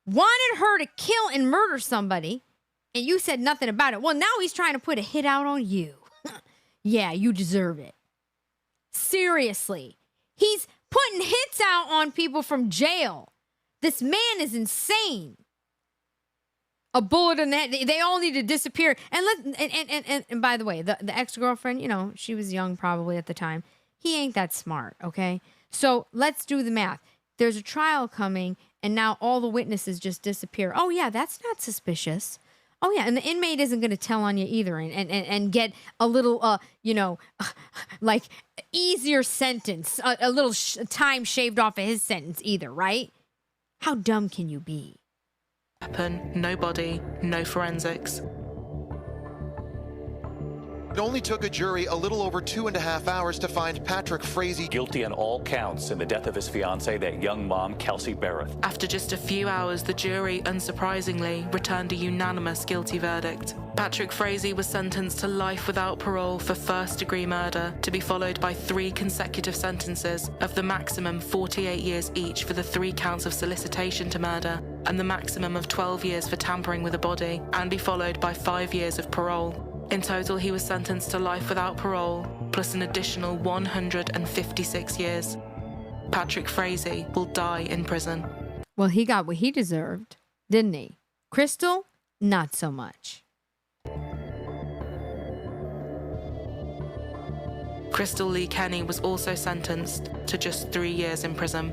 wanted her to kill and murder somebody, and you said nothing about it. Well, now he's trying to put a hit out on you. Yeah, you deserve it. Seriously. He's putting hits out on people from jail. This man is insane. a bullet in the head. They all need to disappear. And by the way, the ex-girlfriend, you know, she was young probably at the time. He ain't that smart, okay? So let's do the math. There's a trial coming, and now all the witnesses just disappear. Oh, yeah, that's not suspicious. Oh, yeah, and the inmate isn't going to tell on you either and get a little, you know, like easier sentence, a little time shaved off of his sentence either, right? How dumb can you be? Weapon, no body, no forensics. It only took a jury a little over 2.5 hours to find Patrick Frazee guilty on all counts in the death of his fiancée, that young mom, Kelsey Berreth. After just a few hours, the jury, unsurprisingly, returned a unanimous guilty verdict. Patrick Frazee was sentenced to life without parole for first-degree murder, to be followed by 3 consecutive sentences of the maximum 48 years each for the 3 counts of solicitation to murder, and the maximum of 12 years for tampering with a body, and be followed by 5 years of parole. In total, he was sentenced to life without parole, plus an additional 156 years. Patrick Frazee will die in prison. Well, he got what he deserved, didn't he? Crystal, not so much. Crystal Lee Kenny was also sentenced to just 3 years in prison.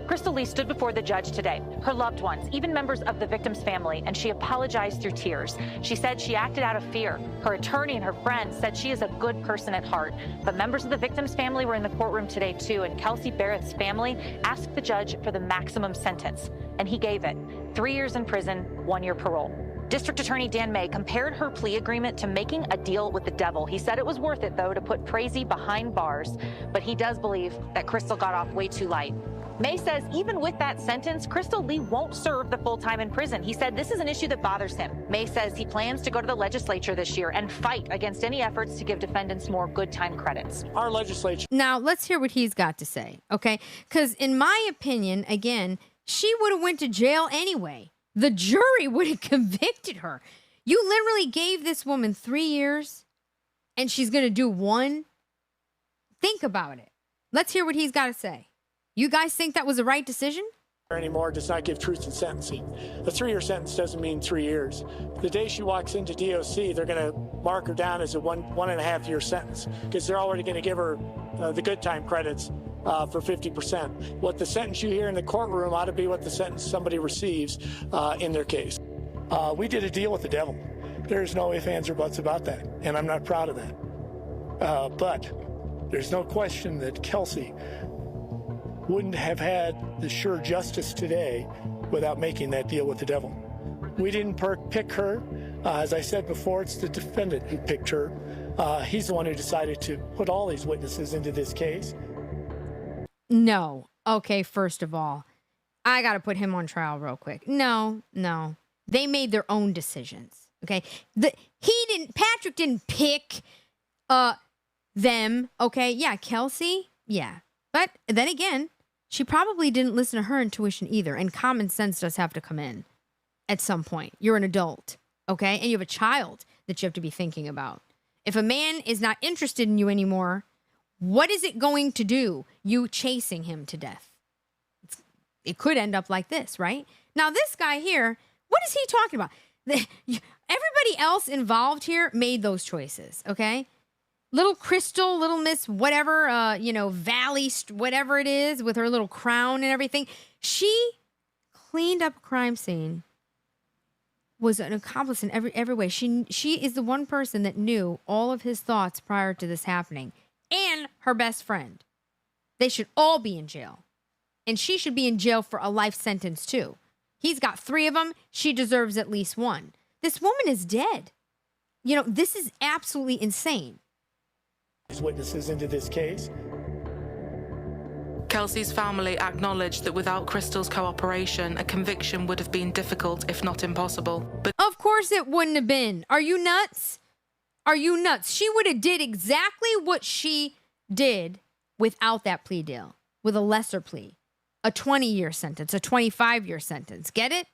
Crystal Lee stood before the judge today. Her loved ones, even members of the victim's family, and she apologized through tears. She said she acted out of fear. Her attorney and her friends said she is a good person at heart. But members of the victim's family were in the courtroom today too, and Kelsey Berreth's family asked the judge for the maximum sentence, and he gave it. 3 years in prison, 1 year parole. District Attorney Dan May compared her plea agreement to making a deal with the devil. He said it was worth it, though, to put Frazee behind bars, but he does believe that Crystal got off way too light. May says even with that sentence, Crystal Lee won't serve the full time in prison. He said this is an issue that bothers him. May says he plans to go to the legislature this year and fight against any efforts to give defendants more good time credits. Our legislature. Now, let's hear what he's got to say, okay? Because in my opinion, again, she would have went to jail anyway. The jury would have convicted her. You literally gave this woman 3 years, and she's going to do 1? Think about it. Let's hear what he's got to say. You guys think that was the right decision? Anymore does not give truth in sentencing. A 3-year sentence doesn't mean 3 years. The day she walks into DOC, they're going to mark her down as a 1.5 year sentence because they're already going to give her the good time credits for 50%. What the sentence you hear in the courtroom ought to be what the sentence somebody receives in their case. We did a deal with the devil. There's no ifs, ands, or buts about that, and I'm not proud of that. But there's no question that Kelsey wouldn't have had the sure justice today without making that deal with the devil. We didn't pick her. As I said before, it's the defendant who picked her. He's the one who decided to put all these witnesses into this case. No. Okay, first of all, I got to put him on trial real quick. No. They made their own decisions, okay? Patrick didn't pick them, okay? Yeah, Kelsey, yeah. But then again, she probably didn't listen to her intuition either, and common sense does have to come in at some point. You're an adult, okay? And you have a child that you have to be thinking about. If a man is not interested in you anymore, what is it going to do, you chasing him to death? It could end up like this, right? Now, this guy here, what is he talking about? Everybody else involved here made those choices, okay? Little Crystal, little Miss whatever, Valley, whatever it is, with her little crown and everything. She cleaned up a crime scene, was an accomplice in every way. She is the one person that knew all of his thoughts prior to this happening, and her best friend. They should all be in jail. And she should be in jail for a life sentence, too. He's got 3 of them. She deserves at least 1. This woman is dead. This is absolutely insane. Witnesses into this case. Kelsey's family acknowledged that without Crystal's cooperation, a conviction would have been difficult, if not impossible. But of course it wouldn't have been. Are you nuts? Are you nuts? She would have did exactly what she did without that plea deal, with a lesser plea. A 20-year sentence, a 25-year sentence. Get it?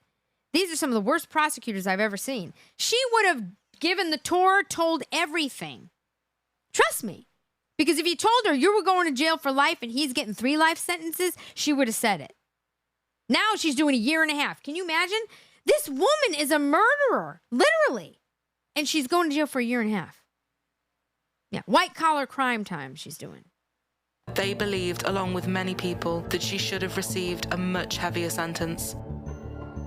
These are some of the worst prosecutors I've ever seen. She would have given the tour, told everything. Trust me. Because if you told her you were going to jail for life and he's getting 3 life sentences, she would have said it. Now she's doing a 1.5 years. Can you imagine? This woman is a murderer, literally. And she's going to jail for 1.5 years. Yeah, white collar crime time she's doing. They believed, along with many people, that she should have received a much heavier sentence.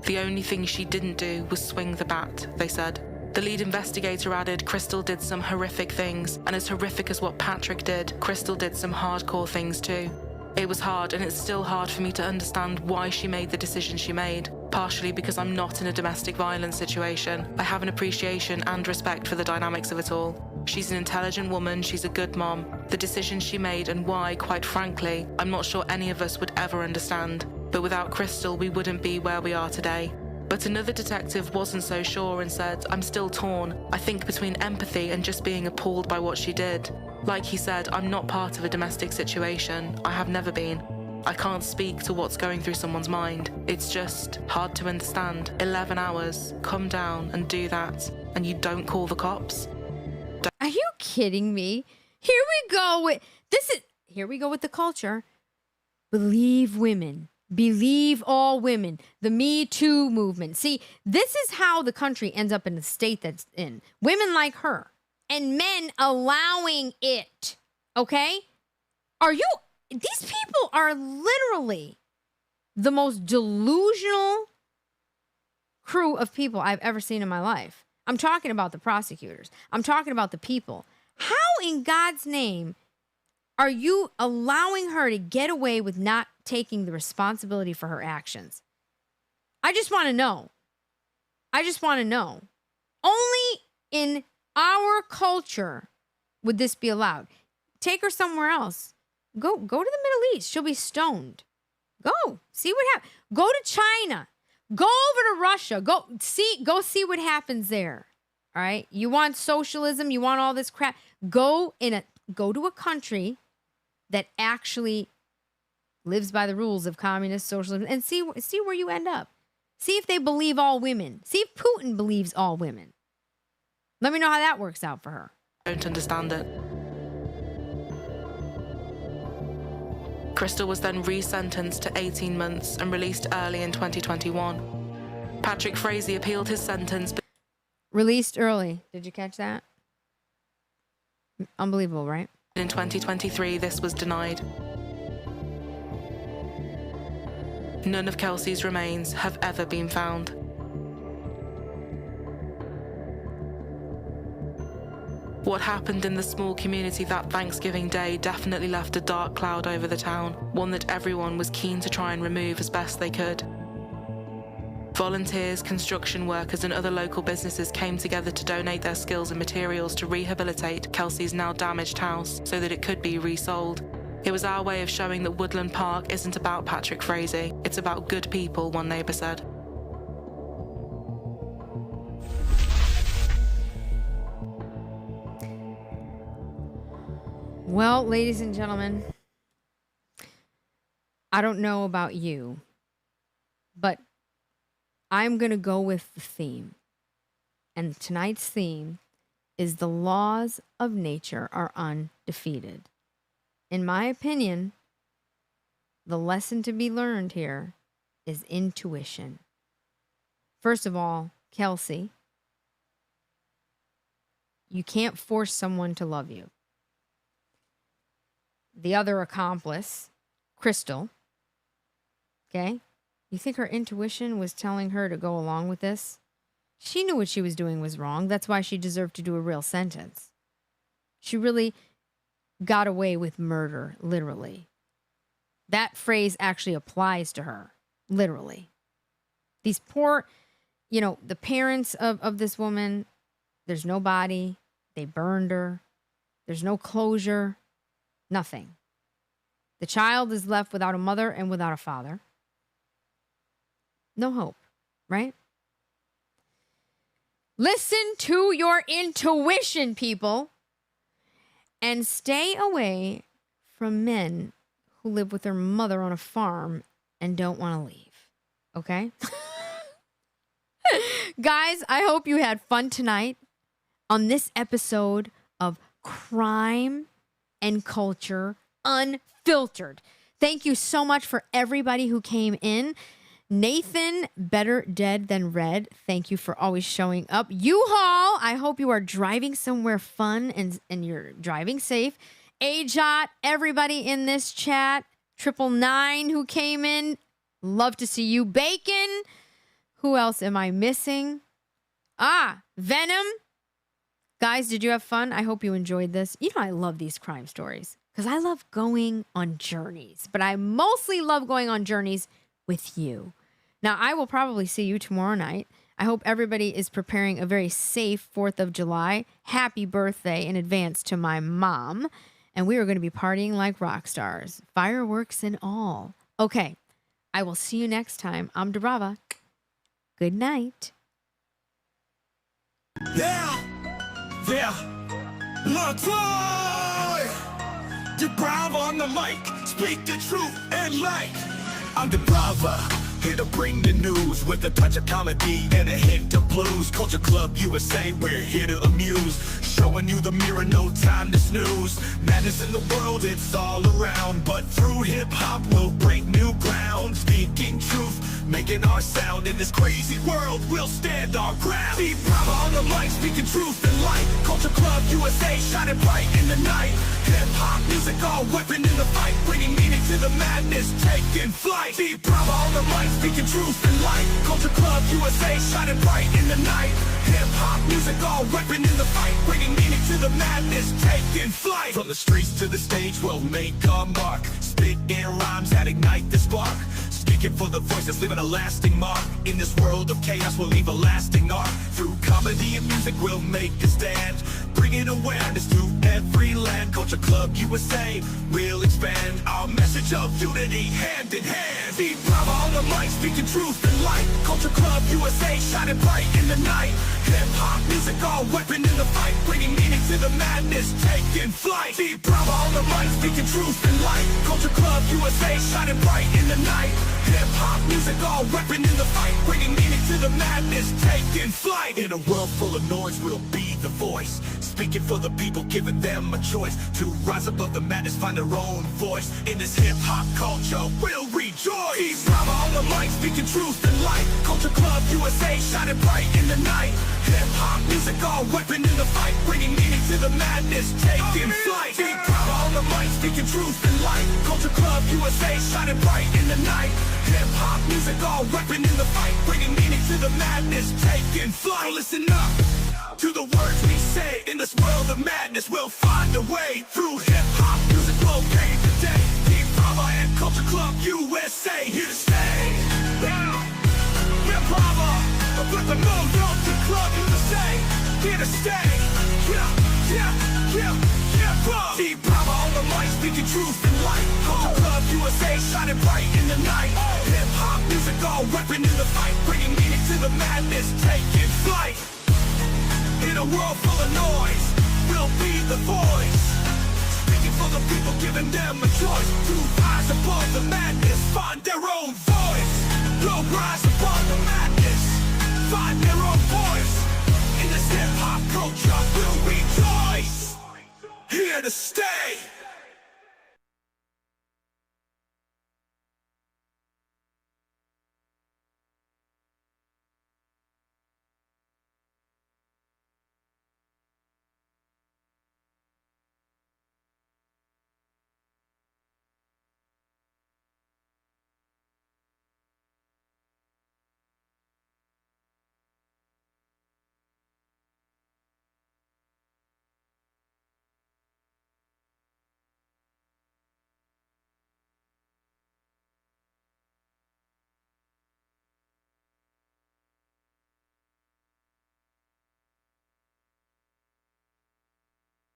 The only thing she didn't do was swing the bat, they said. The lead investigator added Crystal did some horrific things, and as horrific as what Patrick did, Crystal did some hardcore things too. It was hard, and it's still hard for me to understand why she made the decision she made, partially because I'm not in a domestic violence situation. I have an appreciation and respect for the dynamics of it all. She's an intelligent woman, she's a good mom. The decision she made and why, quite frankly, I'm not sure any of us would ever understand. But without Crystal, we wouldn't be where we are today. But another detective wasn't so sure and said, I'm still torn. I think between empathy and just being appalled by what she did. Like he said, I'm not part of a domestic situation. I have never been. I can't speak to what's going through someone's mind. It's just hard to understand. 11 hours, come down and do that, and you don't call the cops? Are you kidding me? Here we go with the culture. Believe women. Believe all women. The Me Too movement. See, this is how the country ends up in the state that's in. Women like her and men allowing it. Okay? These people are literally the most delusional crew of people I've ever seen in my life. I'm talking about the prosecutors. I'm talking about the people. How in God's name are you allowing her to get away with not taking the responsibility for her actions? I just want to know. Only in our culture would this be allowed. Take her somewhere else. Go to the Middle East. She'll be stoned. Go. See what happens. Go to China. Go over to Russia. Go see what happens there. All right? You want socialism, you want all this crap. Go to a country that actually lives by the rules of communist socialism and see where you end up. See if they believe all women. See if Putin believes all women. Let me know how that works out for her. I don't understand it. Crystal was then resentenced to 18 months and released early in 2021. Patrick Frazee appealed his sentence. Released early. Did you catch that? Unbelievable, right? In 2023, this was denied. None of Kelsey's remains have ever been found. What happened in the small community that Thanksgiving Day definitely left a dark cloud over the town, one that everyone was keen to try and remove as best they could. Volunteers, construction workers, and other local businesses came together to donate their skills and materials to rehabilitate Kelsey's now damaged house so that it could be resold. It was our way of showing that Woodland Park isn't about Patrick Frazee, it's about good people, one neighbor said. Well, ladies and gentlemen, I don't know about you, but I'm going to go with the theme. And tonight's theme is the laws of nature are undefeated. In my opinion, the lesson to be learned here is intuition. First of all, Kelsey, you can't force someone to love you. The other accomplice, Crystal, okay? You think her intuition was telling her to go along with this? She knew what she was doing was wrong. That's why she deserved to do a real sentence. She really got away with murder, literally. That phrase actually applies to her, literally. These poor, the parents of this woman, there's no body. They burned her. There's no closure. Nothing. The child is left without a mother and without a father. No hope, right? Listen to your intuition, people, and stay away from men who live with their mother on a farm and don't want to leave, okay? Guys, I hope you had fun tonight on this episode of Crime and Culture Unfiltered. Thank you so much for everybody who came in. Nathan, better dead than red. Thank you for always showing up. U-Haul, I hope you are driving somewhere fun and you're driving safe. AJOT, everybody in this chat. 999 who came in. Love to see you. Bacon. Who else am I missing? Venom. Guys, did you have fun? I hope you enjoyed this. You know I love these crime stories because I love going on journeys. But I mostly love going on journeys with you. Now, I will probably see you tomorrow night. I hope everybody is preparing a very safe 4th of July. Happy birthday in advance to my mom. And we are going to be partying like rock stars. Fireworks and all. Okay, I will see you next time. I'm DiBRAVA. Good night. Yeah. LaToy! DiBRAVA on the mic. Speak the truth and like. I'm DiBRAVA, here to bring the news with a touch of comedy and a hint of blues. Culture Club USA, we're here to amuse. Showing you the mirror, no time to snooze. Madness in the world, it's all around. But through hip-hop, we'll break new ground. Speaking truth, making our sound. In this crazy world, we'll stand our ground. DiBRAVA on the mic, speaking truth and light. Culture Club USA, shining bright in the night. Hip-hop music, our weapon in the fight. Bringing meaning to the madness, taking flight. DiBRAVA on the mic, speaking truth and light. Culture Club USA, shining bright in the night. Hip-hop music, all weapon in the fight. Bringing meaning to the madness, taking flight. From the streets to the stage, we'll make our mark. Spit in rhymes that ignite the spark. Speaking for the voices, leaving a lasting mark. In this world of chaos, we'll leave a lasting arc. Through comedy and music, we'll make a stand. Bringing awareness to every land. Culture Club USA, we'll expand our message of unity, hand in hand. DiBRAVA on the mic, speaking truth and light. Culture Club USA, shining bright in the night. Hip-hop music, our weapon in the fight. Bringing meaning to the madness, taking flight. DiBRAVA on the mic, speaking truth and light. Culture Club USA, shining bright in the night. Hip-hop music, all weapon in the fight. Bringing meaning to the madness, taking flight. In a world full of noise, we'll be the voice. Speaking for the people, giving them a choice to rise above the madness, find their own voice. In this hip-hop culture, we'll rejoice. DiBRAVA on the mic, speaking truth and light. Culture Club USA, shining bright in the night. Hip-hop music, all weapon in the fight. Bringing meaning to the madness, taking flight. DiBRAVA on the mic, speaking truth and light. Culture Club USA, shining bright in the night. Hip-hop music, all weapon in the fight. Bringing meaning to the madness, taking flight. Listen up to the words we say. In this world of madness, we'll find a way. Through hip-hop music, we'll gain the day. DiBRAVA and Culture Club USA, here to stay. DiBRAVA, but the no Club USA, here to stay. DiBRAVA on the mic, speaking truth and light. Culture Club USA, shining bright in the night. Hip-hop music, all weapon in the fight. Bringing meaning to the madness, taking flight. In a world full of noise, we'll be the voice. Speaking for the people, giving them a choice to rise above the madness, find their own voice. They'll rise above the madness, find their own voice. In this hip-hop culture, we'll rejoice. Here to stay.